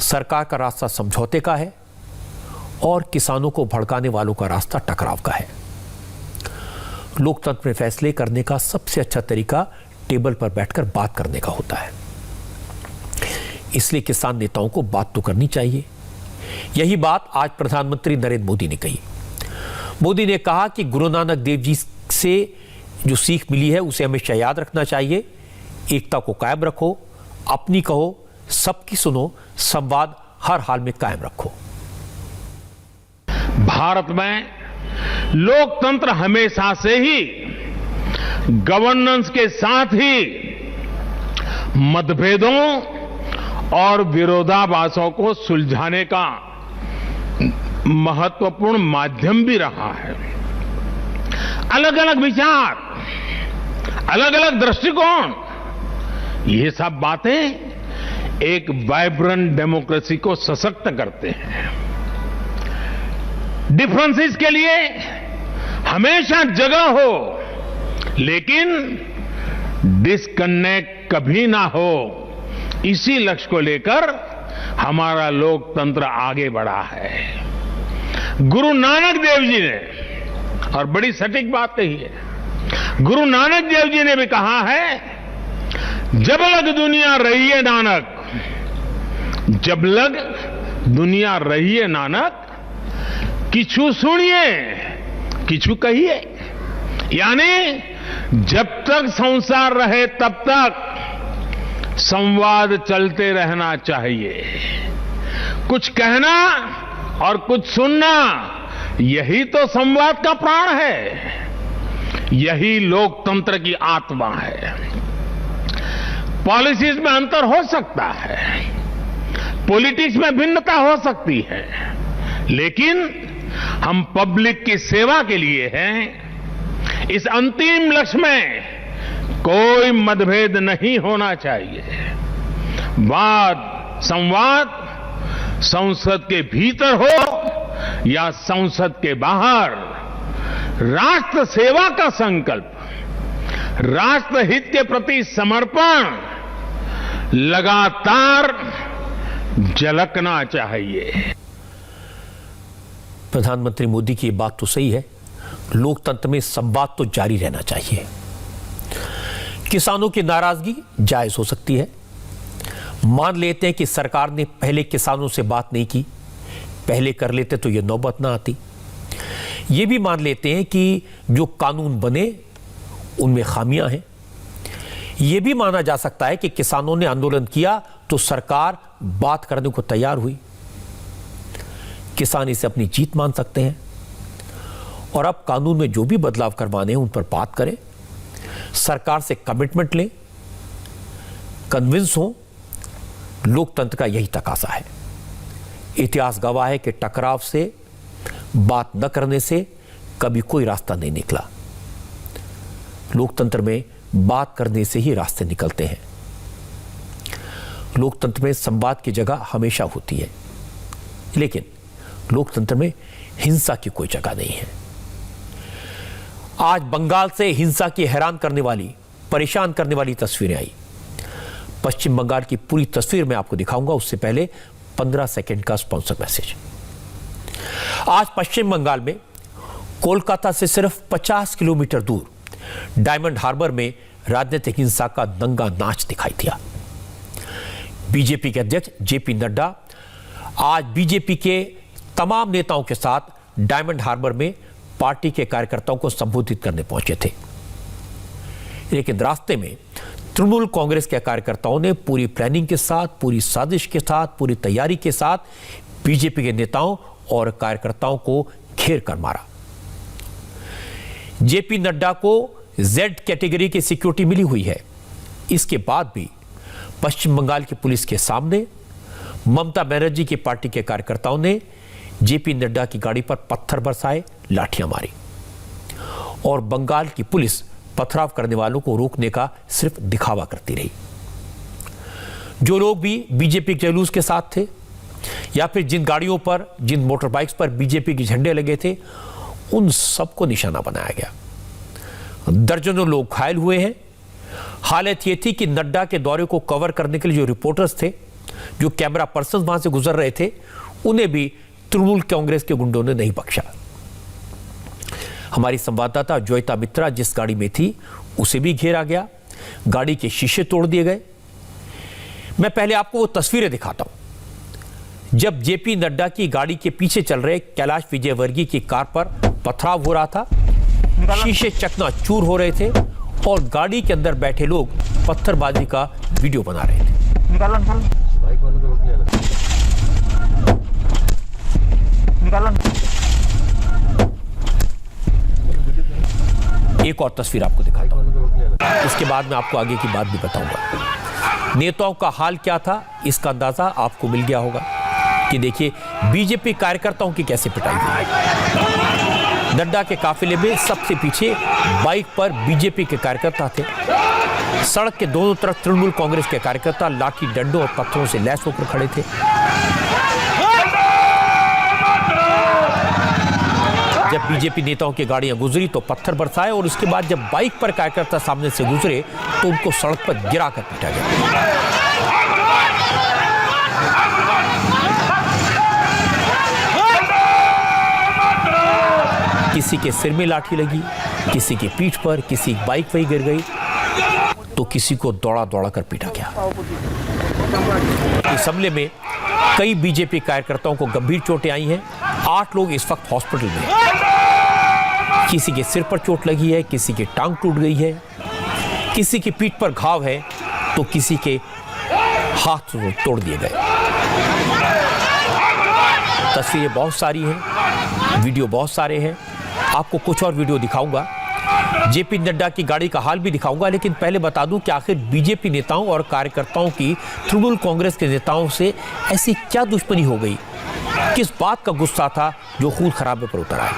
सरकार का रास्ता समझौते का है और किसानों को भड़काने वालों का रास्ता टकराव का है। लोकतंत्र में फैसले करने का सबसे अच्छा तरीका टेबल पर बैठकर बात करने का होता है। इसलिए किसान नेताओं को बात तो करनी चाहिए। यही बात आज प्रधानमंत्री नरेंद्र मोदी ने कही। मोदी ने कहा कि गुरु नानक देव जी से जो सीख मिली है उसे हमेशा याद रखना चाहिए। एकता को कायम रखो, अपनी कहो, सबकी सुनो, संवाद हर हाल में कायम रखो। भारत में लोकतंत्र हमेशा से ही गवर्नेंस के साथ ही मतभेदों और विरोधाभासों को सुलझाने का महत्वपूर्ण माध्यम भी रहा है। अलग अलग विचार, अलग अलग दृष्टिकोण, ये सब बातें एक वाइब्रेंट डेमोक्रेसी को सशक्त करते हैं। डिफरेंसेस के लिए हमेशा जगह हो, लेकिन डिस्कनेक्ट कभी ना हो। इसी लक्ष्य को लेकर हमारा लोकतंत्र आगे बढ़ा है। गुरु नानक देव जी ने, और बड़ी सटीक बात कही है, गुरु नानक देव जी ने भी कहा है, जब लग दुनिया रही है नानक, जब लग दुनिया रही है नानक, किछु सुनिए किछु कहिए। यानी जब तक संसार रहे तब तक संवाद चलते रहना चाहिए। कुछ कहना और कुछ सुनना, यही तो संवाद का प्राण है, यही लोकतंत्र की आत्मा है। पॉलिसीज में अंतर हो सकता है, पॉलिटिक्स में भिन्नता हो सकती है, लेकिन हम पब्लिक की सेवा के लिए हैं। इस अंतिम लक्ष्य में कोई मतभेद नहीं होना चाहिए। वाद संवाद संसद के भीतर हो या संसद के बाहर, राष्ट्र सेवा का संकल्प, राष्ट्र हित के प्रति समर्पण लगातार झलकना चाहिए। प्रधानमंत्री मोदी की बात तो सही है, लोकतंत्र में संवाद तो जारी रहना चाहिए। किसानों की नाराजगी जायज हो सकती है। मान लेते हैं कि सरकार ने पहले किसानों से बात नहीं की, पहले कर लेते तो यह नौबत ना आती। ये भी मान लेते हैं कि जो कानून बने उनमें खामियां हैं। यह भी माना जा सकता है कि किसानों ने आंदोलन किया तो सरकार बात करने को तैयार हुई। किसान इसे अपनी जीत मान सकते हैं और अब कानून में जो भी बदलाव करवाने हैं उन पर बात करें, सरकार से कमिटमेंट लें, कन्विंस हो। लोकतंत्र का यही तकाजा है। इतिहास गवाह है कि टकराव से, बात न करने से कभी कोई रास्ता नहीं निकला। लोकतंत्र में बात करने से ही रास्ते निकलते हैं। लोकतंत्र में संवाद की जगह हमेशा होती है, लेकिन लोकतंत्र में हिंसा की कोई जगह नहीं है। आज बंगाल से हिंसा की हैरान करने वाली, परेशान करने वाली तस्वीरें आई। पश्चिम बंगाल की पूरी तस्वीर मैं आपको दिखाऊंगा, उससे पहले 15 सेकंड का स्पॉन्सर मैसेज। आज पश्चिम बंगाल में कोलकाता से सिर्फ 50 किलोमीटर दूर डायमंड हार्बर में राजनीतिक हिंसा का दंगा नाच दिखाई दिया। बीजेपी के अध्यक्ष जेपी नड्डा आज बीजेपी के तमाम नेताओं के साथ डायमंड हार्बर में पार्टी के कार्यकर्ताओं को संबोधित करने पहुंचे थे, लेकिन रास्ते में तृणमूल कांग्रेस के कार्यकर्ताओं ने पूरी प्लानिंग के साथ, पूरी साजिश के साथ, पूरी तैयारी के साथ बीजेपी के नेताओं और कार्यकर्ताओं को घेर कर मारा। जेपी नड्डा को जेड कैटेगरी की सिक्योरिटी मिली हुई है। इसके बाद भी पश्चिम बंगाल की पुलिस के सामने ममता बनर्जी की पार्टी के कार्यकर्ताओं ने जेपी नड्डा की गाड़ी पर पत्थर बरसाए, लाठियां मारी और बंगाल की पुलिस पथराव करने वालों को रोकने का सिर्फ दिखावा करती रही। जो लोग भी बीजेपी के जुलूस के साथ थे या फिर जिन गाड़ियों पर, जिन मोटर बाइक्स पर बीजेपी के झंडे लगे थे, उन सबको निशाना बनाया गया। दर्जनों लोग घायल हुए हैं। हालत यह थी कि नड्डा के दौरे को कवर करने के लिए जो रिपोर्टर्स थे, जो कैमरा पर्सन वहां से गुजर रहे थे, उन्हें भी तृणमूल कांग्रेस के गुंडों ने नहीं बख्शा। हमारी संवाददाता जोयता मित्रा जिस गाड़ी में थी उसे भी घेरा गया, गाड़ी के शीशे तोड़ दिए गए। मैं पहले आपको वो तस्वीरें दिखाता हूं जब जेपी नड्डा की गाड़ी के पीछे चल रहे कैलाश विजयवर्गीय की कार पर पथराव हो रहा था। शीशे चकनाचूर हो रहे थे और गाड़ी के अंदर बैठे लोग पत्थरबाजी का वीडियो बना रहे थे। एक और तस्वीर आपको दिखाता हूं, इसके बाद मैं आपको आगे की बात भी बताऊंगा। नेताओं का हाल क्या था इसका अंदाजा आपको मिल गया होगा कि देखिए बीजेपी कार्यकर्ताओं की कैसे पिटाई हुई। नड्डा के काफिले में सबसे पीछे बाइक पर बीजेपी के कार्यकर्ता थे। सड़क के दोनों तरफ तृणमूल कांग्रेस के कार्यकर्ता लाठी डंडों और पत्थरों से लैस होकर खड़े थे। जब बीजेपी नेताओं की गाड़ियां गुजरी तो पत्थर बरसाए और उसके बाद जब बाइक पर कार्यकर्ता सामने से गुजरे तो उनको सड़क पर गिराकर पीटा गया। किसी के सिर में लाठी लगी, किसी की पीठ पर, किसी की बाइक वही गिर गई, तो किसी को दौड़ा दौड़ा कर पीटा गया। इस हमले में कई बीजेपी कार्यकर्ताओं को गंभीर चोटें आई हैं। 8 लोग इस वक्त हॉस्पिटल में हैं। किसी के सिर पर चोट लगी है, किसी की टांग टूट गई है, किसी की पीठ पर घाव है, तो किसी के हाथ तोड़ दिए गए। तस्वीरें बहुत सारी हैं, वीडियो बहुत सारे हैं। आपको कुछ और वीडियो दिखाऊंगा, जेपी नड्डा की गाड़ी का हाल भी दिखाऊंगा, लेकिन पहले बता दूं कि आखिर बीजेपी नेताओं और कार्यकर्ताओं की तृणमूल कांग्रेस के नेताओं से ऐसी क्या दुश्मनी हो गई, किस बात का गुस्सा था जो खून खराबे पर उतर आए।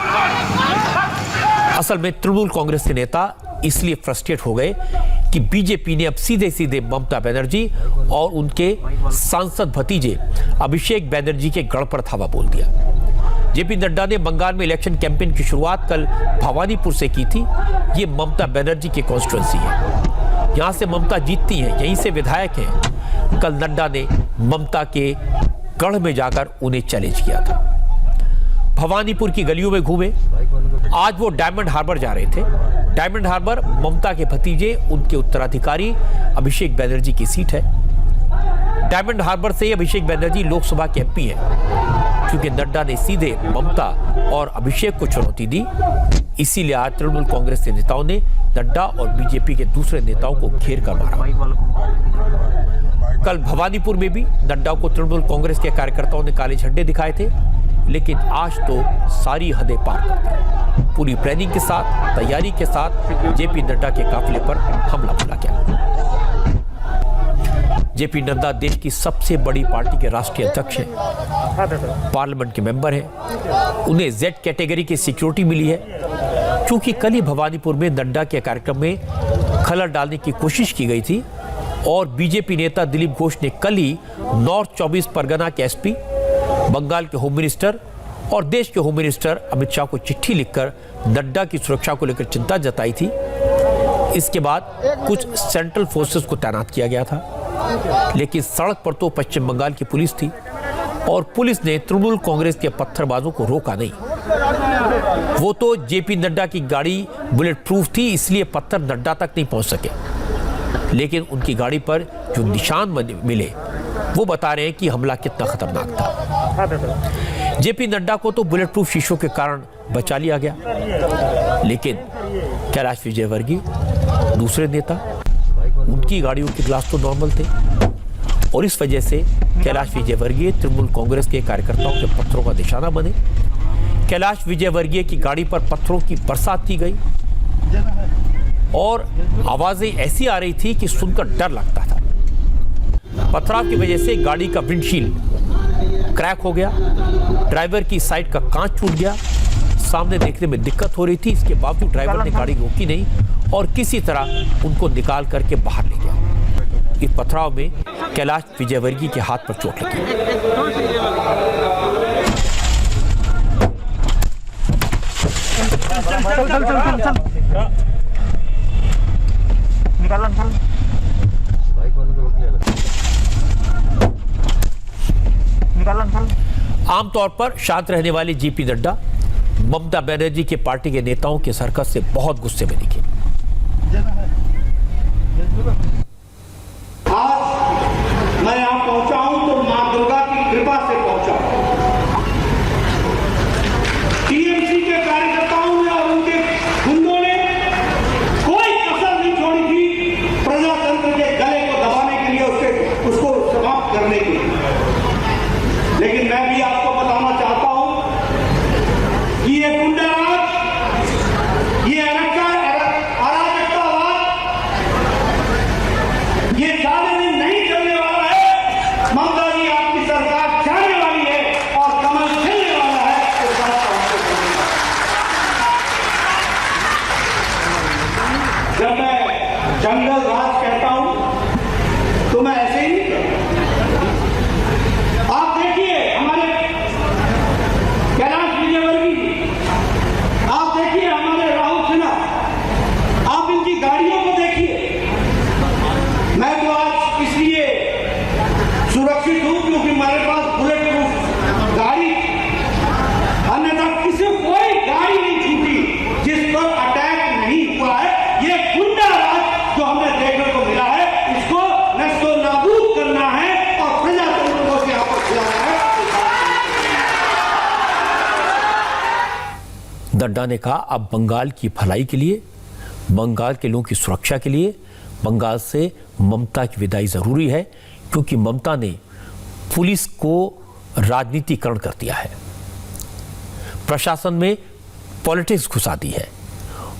असल में तृणमूल कांग्रेस के नेता इसलिए फ्रस्ट्रेट हो गए कि बीजेपी ने अब सीधे सीधे ममता बनर्जी और उनके सांसद भतीजे अभिषेक बनर्जी के गढ़ पर धावा बोल दिया। जेपी नड्डा ने बंगाल में इलेक्शन कैंपेन की शुरुआत कल भवानीपुर से की थी। ये ममता बनर्जी की कॉन्स्टिट्यूएंसी है, यहां से ममता जीतती हैं, यहीं से विधायक हैं। कल नड्डा ने ममता के गढ़ में जाकर उन्हें चैलेंज किया था। भवानीपुर की गलियों में घूमे। आज वो डायमंड हार्बर जा रहे थे। डायमंड हार्बर ममता के भतीजे, उनके उत्तराधिकारी अभिषेक बनर्जी की सीट है। डायमंड हार्बर से अभिषेक बनर्जी लोकसभा के एमपी हैं। क्योंकि नड्डा ने सीधे ममता और अभिषेक को चुनौती दी, इसीलिए आज तृणमूल कांग्रेस के नेताओं ने नड्डा और बीजेपी के दूसरे नेताओं को घेर कर मारा। कल भवानीपुर में भी नड्डा को तृणमूल कांग्रेस के कार्यकर्ताओं ने काले झंडे दिखाए थे, लेकिन आज तो सारी हदें पार कर दी। पूरी प्लानिंग के साथ, तैयारी के साथ जेपी नड्डा के काफिले पर हमला बोला गया। जेपी नड्डा देश की सबसे बड़ी पार्टी के राष्ट्रीय अध्यक्ष हैं, पार्लियामेंट के मेंबर हैं। उन्हें जेड कैटेगरी की सिक्योरिटी मिली है, क्योंकि कल ही भवानीपुर में नड्डा के कार्यक्रम में खलल डालने की कोशिश की गई थी और बीजेपी नेता दिलीप घोष ने कल ही नॉर्थ 24 परगना के एसपी, बंगाल के होम मिनिस्टर और देश के होम मिनिस्टर अमित शाह को चिट्ठी लिखकर नड्डा की सुरक्षा को लेकर चिंता जताई थी। इसके बाद कुछ सेंट्रल फोर्सेस को तैनात किया गया था, लेकिन सड़क पर तो पश्चिम बंगाल की पुलिस थी और पुलिस ने तृणमूल कांग्रेस के पत्थरबाजों को रोका नहीं। वो तो जेपी नड्डा की गाड़ी बुलेट प्रूफ थी, इसलिए पत्थर नड्डा तक नहीं पहुंच सके, लेकिन उनकी गाड़ी पर जो निशान मिले वो बता रहे हैं कि हमला कितना खतरनाक था। जेपी नड्डा को तो बुलेट प्रूफ शीशों के कारण बचा लिया गया, लेकिन कैलाश विजयवर्गीय दूसरे नेता, उनकी गाड़ियों के ग्लास तो नॉर्मल थे और इस वजह से कैलाश विजयवर्गीय तृणमूल कांग्रेस के कार्यकर्ताओं के पत्थरों का निशाना बने। कैलाश विजयवर्गीय की गाड़ी पर पत्थरों की बरसात की गई और आवाजें ऐसी आ रही थी कि सुनकर डर लगता था। पथराव की वजह से गाड़ी का विंडशील्ड क्रैक हो गया, ड्राइवर की साइड का कांच टूट गया, सामने देखने में दिक्कत हो रही थी। इसके बावजूद ड्राइवर ने गाड़ी रोकी नहीं और किसी तरह उनको निकाल करके बाहर ले गया। इस पथराव में कैलाश विजयवर्गीय के हाथ पर चोट लगी। आमतौर पर शांत रहने वाले जेपी नड्डा ममता बनर्जी के पार्टी के नेताओं के सरकस से बहुत गुस्से में दिखे। आज मैं यहाँ पहुंचा हूं तो मां दुर्गा की कृपा से पहुंचा। टीएमसी के कार्यकर्ताओं ने और उनके गुंडों ने कोई कसर नहीं छोड़ी थी प्रजातंत्र के गले को दबाने के लिए, उसको समाप्त करने के लिए। लेकिन मैं भी आपको बताना चाहता हूं कि ये गुंडाराज, ये अराजकतावाद, ये ज्यादा दिन नहीं चलने वाला है। ममता जी आपकी सरकार जाने वाली है और कमल खिलने वाला है। जब मैं जंगल राज कहता हूं तो मैं ऐसे ही नहीं कहता। आप देखिए हमारे कैलाश विजयवर्गीय, आप देखिए हमारे राहुल सिन्हा, आप इनकी गाड़ियों को देखिए। मैं तो आज इसलिए सुरक्षित हूं क्योंकि हमारे पास बुलेट प्रूफ गाड़ी, अन्यथा किसी कोई गाड़ी नहीं छूटी नड्डा ने कहा अब बंगाल की भलाई के लिए, बंगाल के लोगों की सुरक्षा के लिए बंगाल से ममता की विदाई जरूरी है, क्योंकि ममता ने पुलिस को राजनीतिकरण कर दिया है, प्रशासन में पॉलिटिक्स घुसा दी है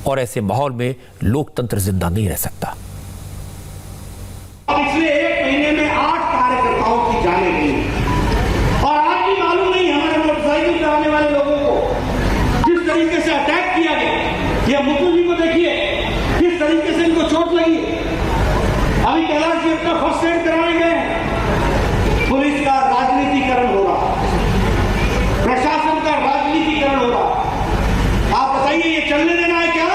और ऐसे माहौल में लोकतंत्र जिंदा नहीं रह सकता। पिछले 1 महीने में 8 कार्यकर्ताओं की जानें गई और आज भी मालूम नहीं हमारे मोटरसाइकिल चलाने वाले लोगों को जिस तरीके से अटैक किया गया। ये मुकुल जी को देखिए किस तरीके से इनको चोट लगी। अभी कैलाश जी अपना फर्स्ट एड कराने गए। पुलिस का राजनीतिकरण हो रहा, प्रशासन का राजनीतिकरण हो रहा। आप बताइए ये चलने देना है क्या?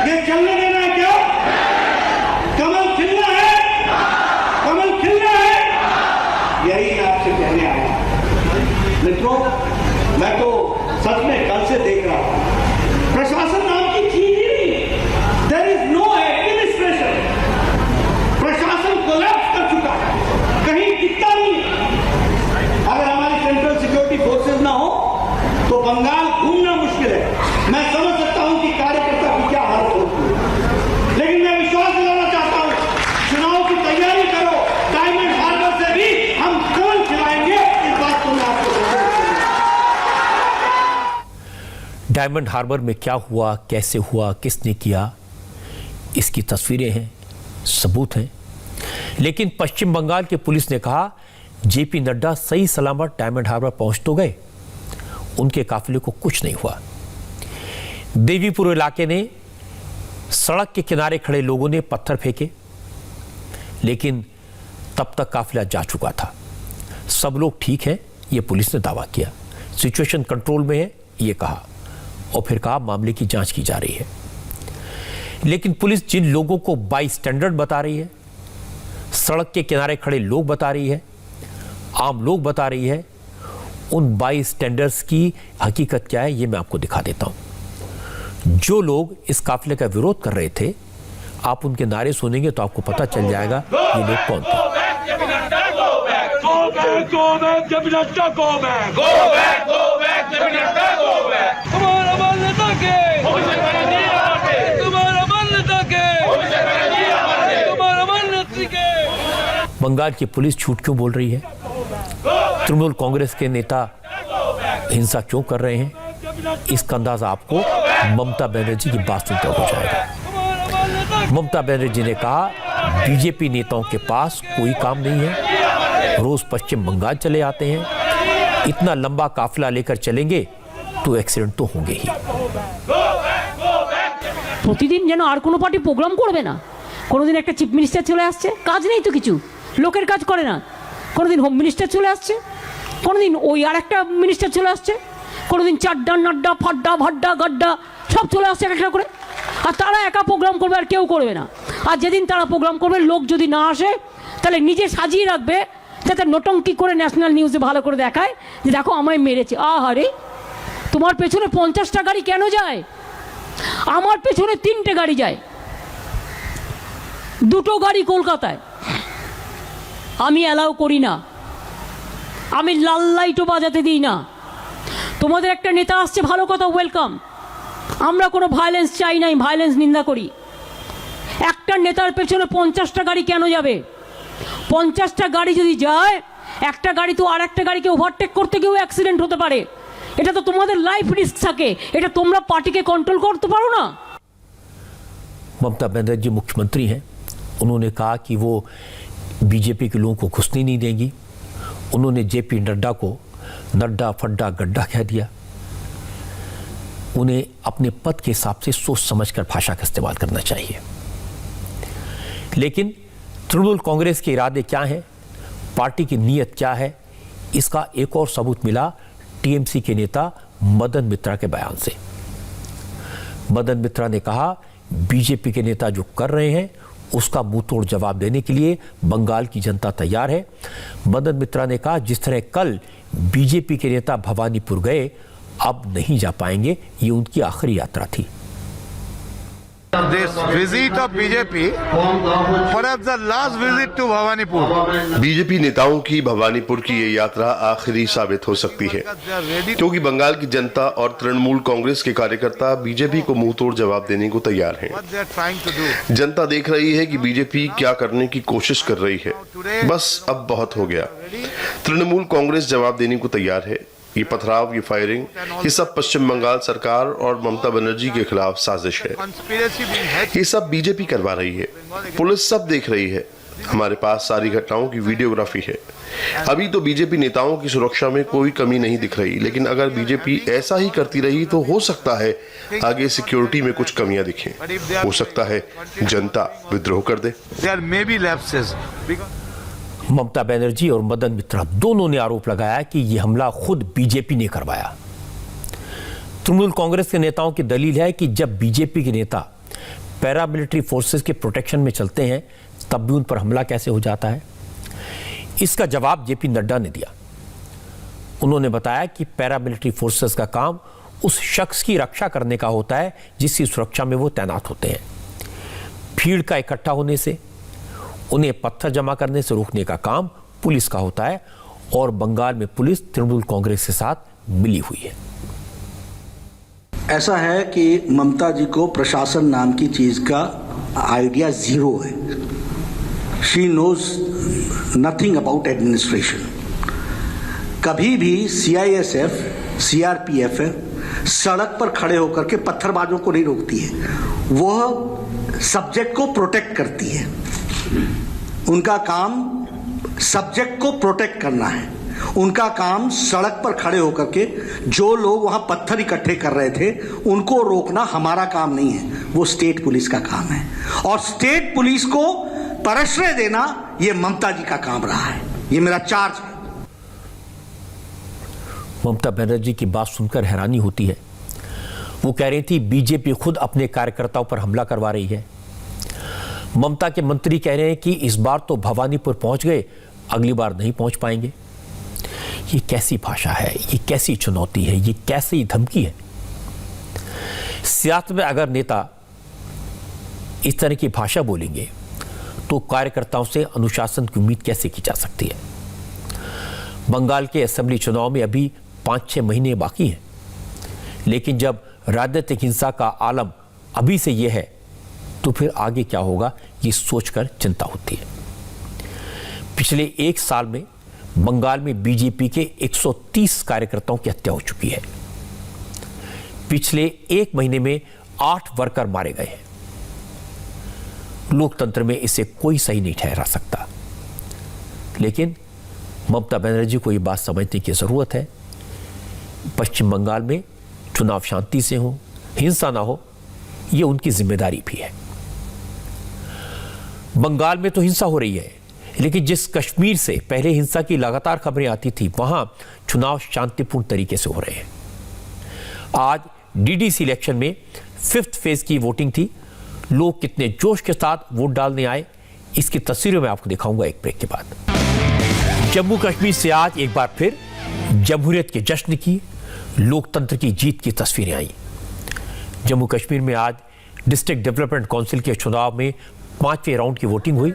ये चलने देना है क्या? कमल खिलना है, कमल खिलना है। यही मैं आपसे कहने आया। मित्रों, मैं तो सच में कल से देख रहा हूं प्रशासन नाम की चीज ही नहीं। There is no administration. प्रशासन कोलैप्स कर चुका है, कहीं दिखता नहीं। अगर हमारी सेंट्रल सिक्योरिटी फोर्सेज ना हो तो बंगाल घूमना मुश्किल है। मैं समझ सकता हूं कि कार्यकर्ता की क्या हालत होती है, लेकिन मैं विश्वास दिलाना चाहता हूं चुनाव की तैयारी करो। डायमंड हार्बर से भी हम कमल खिलाएंगे, इस बात को मैं आपको डायमंड हार्बर में क्या हुआ, कैसे हुआ, किसने किया, इसकी तस्वीरें हैं, सबूत हैं। लेकिन पश्चिम बंगाल के पुलिस ने कहा जेपी नड्डा सही सलामत डायमंड हार्बर पहुंच तो गए, उनके काफिले को कुछ नहीं हुआ। देवीपुर इलाके ने सड़क के किनारे खड़े लोगों ने पत्थर फेंके, लेकिन तब तक काफिला जा चुका था। सब लोग ठीक हैं, यह पुलिस ने दावा किया। सिचुएशन कंट्रोल में है, यह कहा, और फिर कहा मामले की जांच की जा रही है। लेकिन पुलिस जिन लोगों को बाई स्टैंडर्ड बता रही है, सड़क के किनारे खड़े लोग बता रही है, आम लोग बता रही है, उन बाई स्टैंडर्ड्स की हकीकत क्या है, यह मैं आपको दिखा देता हूं। जो लोग इस काफिले का विरोध कर रहे थे, आप उनके नारे सुनेंगे तो आपको पता चल जाएगा ये लोग कौन थे। बंगाल की पुलिस झूठ क्यों बोल रही है? तृणमूल कांग्रेस के नेता हिंसा क्यों कर रहे हैं? इसका अंदाजा आपको ममता बनर्जी की बात सुनकर हो जाएगा। ममता बनर्जी ने कहा बीजेपी नेताओं के पास कोई काम नहीं है, रोज पश्चिम बंगाल चले आते हैं, इतना लंबा काफिला लेकर चलेंगे तो एक्सीडेंट तो होंगे ही। প্রতিদিন যেন আর কোনো পার্টি প্রোগ্রাম করবে না। কোনোদিন একটা চিফ মিনিস্টার চলে আসছে, কাজ নেই তো কিছু, লোকের কাজ করে না। কোনোদিন হোম মিনিস্টার চলে আসছে, কোনোদিন ওই আর একটা মিনিস্টার চলে আসছে, কোনোদিন চাড্ডা নাড্ডা ফাড্ডা ভাড্ডা গাড্ডা সব চলে আসছে একটা করে। আর তারা একা প্রোগ্রাম করবে, আর কেউ করবে না। আর যেদিন তারা প্রোগ্রাম করবে লোক যদি না আসে তাহলে নিজে সাজিয়ে রাখবে, যাতে নোটঙ্কি করে ন্যাশনাল নিউজে ভালো করে দেখায় যে দেখো আমায় মেরেছে। আহারে, তোমার পেছনে 50টা গাড়ি কেন যায়? আমার পেছনে 3টে গাড়ি যায়, 2টো গাড়ি কলকাতায়। আমি অ্যালাউ করি না, আমি লাল লাইটও বাজাতে দিই না। তোমাদের একটা নেতা আসছে, ভালো কথা, ওয়েলকাম। আমরা কোনো ভায়োলেন্স চাই নাই, ভায়োলেন্স নিন্দা করি। একটা নেতার পেছনে 50টা গাড়ি কেন যাবে? 50টা গাড়ি যদি যায়, একটা গাড়ি তো আর একটা গাড়িকে ওভারটেক করতে গিয়েও অ্যাক্সিডেंट होते पारे। এটা তো তোমাদের লাইফ রিস্ক থাকে, এটা তোমরা পার্টিকে कंट्रोल করতে পারো ना। ममता बनर्जी मुख्यमंत्री हैं, उन्होंने कहा कि वो बीजेपी के लोगों को घुसने नहीं देंगी। उन्होंने जेपी नड्डा को नड्डा फड्डा गड्ढा कह दिया। उन्हें अपने पद के हिसाब से सोच समझकर भाषा का इस्तेमाल करना चाहिए। लेकिन तृणमूल कांग्रेस के इरादे क्या हैं, पार्टी की नीयत क्या है, इसका एक और सबूत मिला टीएमसी के नेता मदन मित्रा के बयान से। मदन मित्रा ने कहा बीजेपी के नेता जो कर रहे हैं उसका मुंह तोड़ जवाब देने के लिए बंगाल की जनता तैयार है। मदन मित्रा ने कहा जिस तरह कल बीजेपी के नेता भवानीपुर गए, अब नहीं जा पाएंगे, ये उनकी आखिरी यात्रा थी। This visit of BJP, perhaps the last visit to Bhawanipur. BJP नेताओं की भवानीपुर की ये यात्रा आखिरी साबित हो सकती है, क्योंकि बंगाल की जनता और तृणमूल कांग्रेस के कार्यकर्ता बीजेपी को मुंहतोड़ जवाब देने को तैयार हैं। जनता देख रही है कि बीजेपी क्या करने की कोशिश कर रही है। बस अब बहुत हो गया। तृणमूल कांग्रेस जवाब देने को तैयार है। ये पथराव, ये फायरिंग, ये सब पश्चिम बंगाल सरकार और ममता बनर्जी के खिलाफ साजिश है। ये सब बीजेपी करवा रही है। पुलिस सब देख रही है। हमारे पास सारी घटनाओं की वीडियोग्राफी है। अभी तो बीजेपी नेताओं की सुरक्षा में कोई कमी नहीं दिख रही, लेकिन अगर बीजेपी ऐसा ही करती रही तो हो सकता है आगे सिक्योरिटी में कुछ कमियां दिखें। हो सकता है जनता विद्रोह कर दे। ममता बनर्जी और मदन मित्रा दोनों ने आरोप लगाया कि यह हमला खुद बीजेपी ने करवाया। तृणमूल कांग्रेस के नेताओं की दलील है कि जब बीजेपी के नेता पैरामिलिट्री फोर्सेस के प्रोटेक्शन में चलते हैं तब भी उन पर हमला कैसे हो जाता है। इसका जवाब जेपी नड्डा ने दिया। उन्होंने बताया कि पैरामिलिट्री फोर्सेस का काम उस शख्स की रक्षा करने का होता है जिसकी सुरक्षा में वो तैनात होते हैं। भीड़ का इकट्ठा होने से, उन्हें पत्थर जमा करने से रोकने का काम पुलिस का होता है और बंगाल में पुलिस तृणमूल कांग्रेस के साथ मिली हुई है। ऐसा है कि ममता जी को प्रशासन नाम की चीज का आइडिया जीरो है। She knows nothing about administration. कभी भी सीआईएसएफ, सीआरपीएफ सड़क पर खड़े होकर के पत्थरबाजों को नहीं रोकती है, वह सब्जेक्ट को प्रोटेक्ट करती है। उनका काम सब्जेक्ट को प्रोटेक्ट करना है। उनका काम सड़क पर खड़े होकर के जो लोग वहां पत्थर इकट्ठे कर रहे थे उनको रोकना हमारा काम नहीं है, वो स्टेट पुलिस का काम है। और स्टेट पुलिस को प्रश्रय देना ये ममता जी का काम रहा है। ये मेरा चार्ज है। ममता बनर्जी की बात सुनकर हैरानी होती है। वो कह रही थी बीजेपी खुद अपने कार्यकर्ताओं पर हमला करवा रही है। ममता के मंत्री कह रहे हैं कि इस बार तो भवानीपुर पहुंच गए, अगली बार नहीं पहुंच पाएंगे। ये कैसी भाषा है, ये कैसी चुनौती है, ये कैसी धमकी है। सियासत में अगर नेता इस तरह की भाषा बोलेंगे तो कार्यकर्ताओं से अनुशासन की उम्मीद कैसे की जा सकती है। बंगाल के असेंबली चुनाव में अभी 5-6 महीने बाकी हैं, लेकिन जब राजनीतिक हिंसा का आलम अभी से यह है तो फिर आगे क्या होगा, ये सोचकर चिंता होती है। पिछले 1 साल में बंगाल में बीजेपी के 130 कार्यकर्ताओं की हत्या हो चुकी है। पिछले 1 महीने में 8 वर्कर मारे गए हैं। लोकतंत्र में इसे कोई सही नहीं ठहरा सकता, लेकिन ममता बनर्जी को यह बात समझने की जरूरत है। पश्चिम बंगाल में चुनाव शांति से हो, हिंसा ना हो, यह उनकी जिम्मेदारी भी है। बंगाल में तो हिंसा हो रही है, लेकिन जिस कश्मीर से पहले हिंसा की लगातार खबरें आती थी वहां चुनाव शांतिपूर्ण तरीके से हो रहे हैं। आज डीडीसी इलेक्शन में 5th फेज की वोटिंग थी। लोग कितने जोश के साथ वोट डालने आए, इसकी तस्वीरें मैं आपको दिखाऊंगा एक ब्रेक के बाद। जम्मू कश्मीर से आज एक बार फिर जमहूरियत के जश्न की, लोकतंत्र की जीत की तस्वीरें आई। जम्मू कश्मीर में आज डिस्ट्रिक्ट डेवलपमेंट काउंसिल के चुनाव में 5वें राउंड की वोटिंग हुई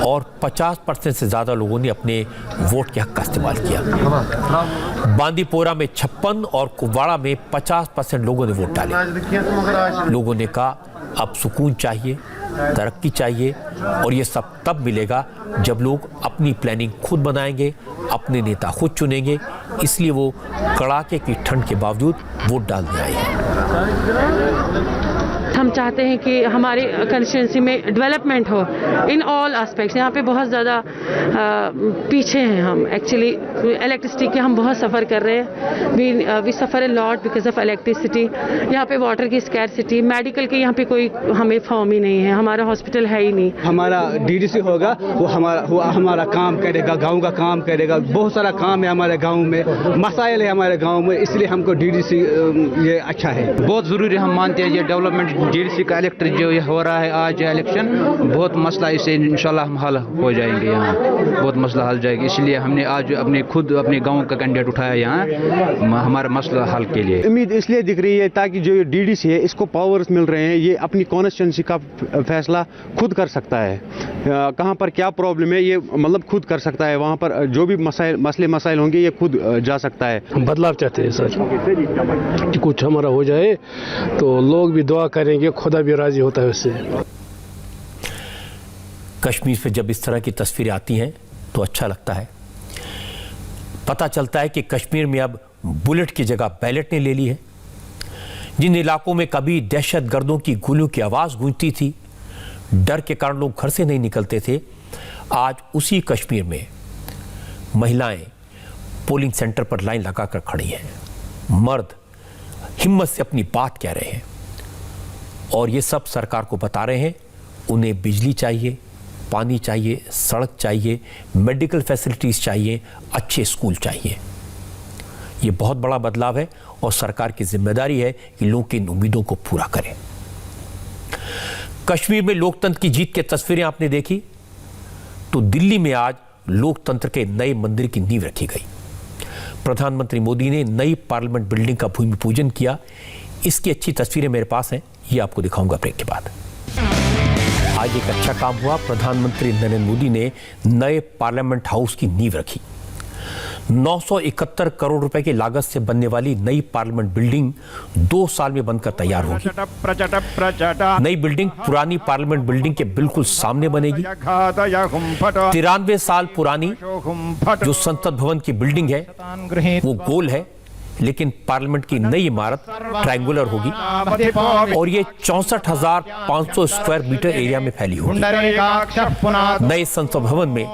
और 50% से ज्यादा लोगों ने अपने वोट के हक का इस्तेमाल किया। बांदीपोरा में 56 और कुपवाड़ा में 50% लोगों ने वोट डाले। लोगों ने कहा अब सुकून चाहिए, तरक्की चाहिए, और ये सब तब मिलेगा जब लोग अपनी प्लानिंग खुद बनाएंगे, अपने नेता खुद चुनेंगे। इसलिए वो कड़ाके की ठंड के बावजूद वोट डालने आए हैं। हम चाहते हैं कि हमारी कंस्टिट्यूंसी में डेवलपमेंट हो इन ऑल एस्पेक्ट्स। यहाँ पे बहुत ज़्यादा पीछे हैं हम। एक्चुअली इलेक्ट्रिसिटी के हम बहुत सफ़र कर रहे हैं। We suffer a lot because of electricity. यहाँ पे वाटर की स्कैरसिटी, मेडिकल के यहाँ पे कोई हमें फॉर्म ही नहीं है, हमारा हॉस्पिटल है ही नहीं। हमारा डीडीसी होगा, वो हमारा काम करेगा, गाँव का काम करेगा। बहुत सारा काम है हमारे गाँव में, मसाइल है हमारे गाँव में, इसलिए हमको डीडीसी ये अच्छा है, बहुत ज़रूरी। हम मानते हैं ये डेवलपमेंट डीडीसी का इलेक्ट जो ये हो रहा है आज इलेक्शन, बहुत मसला इससे इंशाल्लाह हम हल हो जाएंगे, यहाँ बहुत मसला हल जाएगी। इसलिए हमने आज अपने गांव का कैंडिडेट उठाया यहाँ हमारा मसला हल के लिए। उम्मीद इसलिए दिख रही है ताकि जो डीडीसी है इसको पावर्स मिल रहे हैं, ये अपनी कॉन्स्टिट्यूंसी का फैसला खुद कर सकता है, कहाँ पर क्या प्रॉब्लम है ये मतलब खुद कर सकता है, वहाँ पर जो भी मसले मसाइल होंगे ये खुद जा सकता है। बदलाव चाहते हैं सर कि कुछ हमारा हो जाए तो लोग भी दुआ करेंगे, खुदा भी राजी होता है उससे। कश्मीर से जब इस तरह की तस्वीरें आती हैं तो अच्छा लगता है। पता चलता है कि कश्मीर में अब बुलेट की जगह बैलेट ने ले ली है। जिन इलाकों में कभी दहशतगर्दों की गोलियों की आवाज़ गूंजती थी, डर के कारण लोग घर से नहीं निकलते थे, आज उसी कश्मीर में महिलाएं पोलिंग सेंटर पर लाइन लगाकर खड़ी हैं। मर्द हिम्मत से अपनी बात कह रहे हैं और ये सब सरकार को बता रहे हैं उन्हें बिजली चाहिए, पानी चाहिए, सड़क चाहिए, मेडिकल फैसिलिटीज़ चाहिए, अच्छे स्कूल चाहिए। ये बहुत बड़ा बदलाव है और सरकार की जिम्मेदारी है कि लोगों की इन उम्मीदों को पूरा करें। कश्मीर में लोकतंत्र की जीत की तस्वीरें आपने देखी तो दिल्ली में आज लोकतंत्र के नए मंदिर की नींव रखी गई। प्रधानमंत्री मोदी ने नई पार्लियामेंट बिल्डिंग का भूमि पूजन किया। इसकी अच्छी तस्वीरें मेरे पास हैं, ये आपको दिखाऊंगा ब्रेक के बाद। आज एक अच्छा काम हुआ, प्रधानमंत्री नरेंद्र मोदी ने नए पार्लियामेंट हाउस की नींव रखी। 971 करोड़ रुपए की लागत से बनने वाली नई पार्लियामेंट बिल्डिंग 2 साल में बनकर तैयार होगी। नई बिल्डिंग पुरानी पार्लियामेंट बिल्डिंग के बिल्कुल सामने बनेगी। 93 साल पुरानी जो संसद भवन की बिल्डिंग है वो गोल है, लेकिन पार्लियामेंट की नई इमारत ट्रायंगुलर होगी और ये 64,500 स्क्वायर मीटर एरिया में फैली होगी। नए संसद भवन में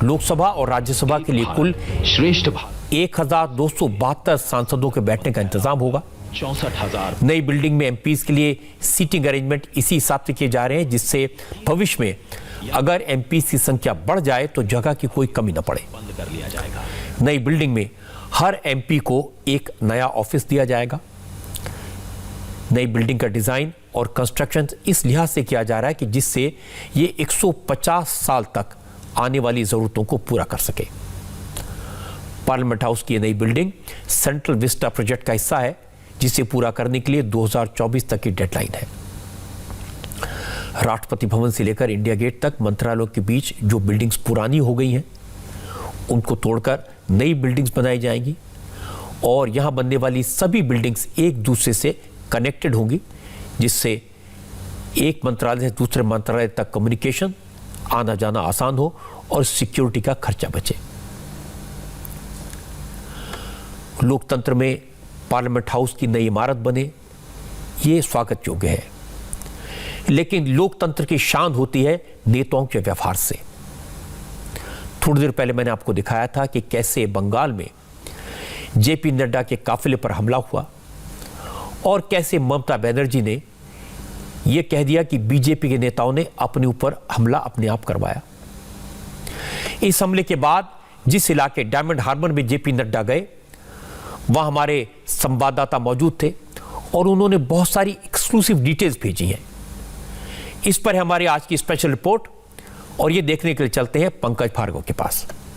लोकसभा और राज्यसभा के लिए कुल श्रेष्ठ 1,272 सांसदों के बैठने का इंतजाम होगा। 64,000 नई बिल्डिंग में एमपीज के लिए सीटिंग अरेंजमेंट इसी हिसाब से किए जा रहे हैं जिससे भविष्य में अगर एमपीज की संख्या बढ़ जाए तो जगह की कोई कमी न पड़े। नई बिल्डिंग में हर एमपी को एक नया ऑफिस दिया जाएगा। नई बिल्डिंग का डिजाइन और कंस्ट्रक्शन इस लिहाज से किया जा रहा है कि जिससे ये 150 साल तक आने वाली जरूरतों को पूरा कर सके। पार्लियामेंट हाउस की नई बिल्डिंग सेंट्रल विस्टा प्रोजेक्ट का हिस्सा है जिसे पूरा करने के लिए 2024 तक की डेडलाइन है। राष्ट्रपति भवन से लेकर इंडिया गेट तक मंत्रालयों के बीच जो बिल्डिंग्स पुरानी हो गई हैं उनको तोड़कर नई बिल्डिंग्स बनाई जाएंगी और यहां बनने वाली सभी बिल्डिंग्स एक दूसरे से कनेक्टेड होंगी जिससे एक मंत्रालय से दूसरे मंत्रालय तक कम्युनिकेशन, आना जाना आसान हो और सिक्योरिटी का खर्चा बचे। लोकतंत्र में पार्लियामेंट हाउस की नई इमारत बने ये स्वागत योग्य है, लेकिन लोकतंत्र की शान होती है नेताओं के व्यवहार से। थोड़ी देर पहले मैंने आपको दिखाया था कि कैसे बंगाल में जेपी नड्डा के काफिले पर हमला हुआ और कैसे ममता बनर्जी ने यह कह दिया कि बीजेपी के नेताओं ने अपने ऊपर हमला अपने आप करवाया। इस हमले के बाद जिस इलाके डायमंड हार्बर में जेपी नड्डा गए वहां हमारे संवाददाता मौजूद थे और उन्होंने बहुत सारी एक्सक्लूसिव डिटेल्स भेजी हैं। इस पर हमारी आज की स्पेशल रिपोर्ट और ये देखने के लिए चलते हैं पंकज भार्गव के पास।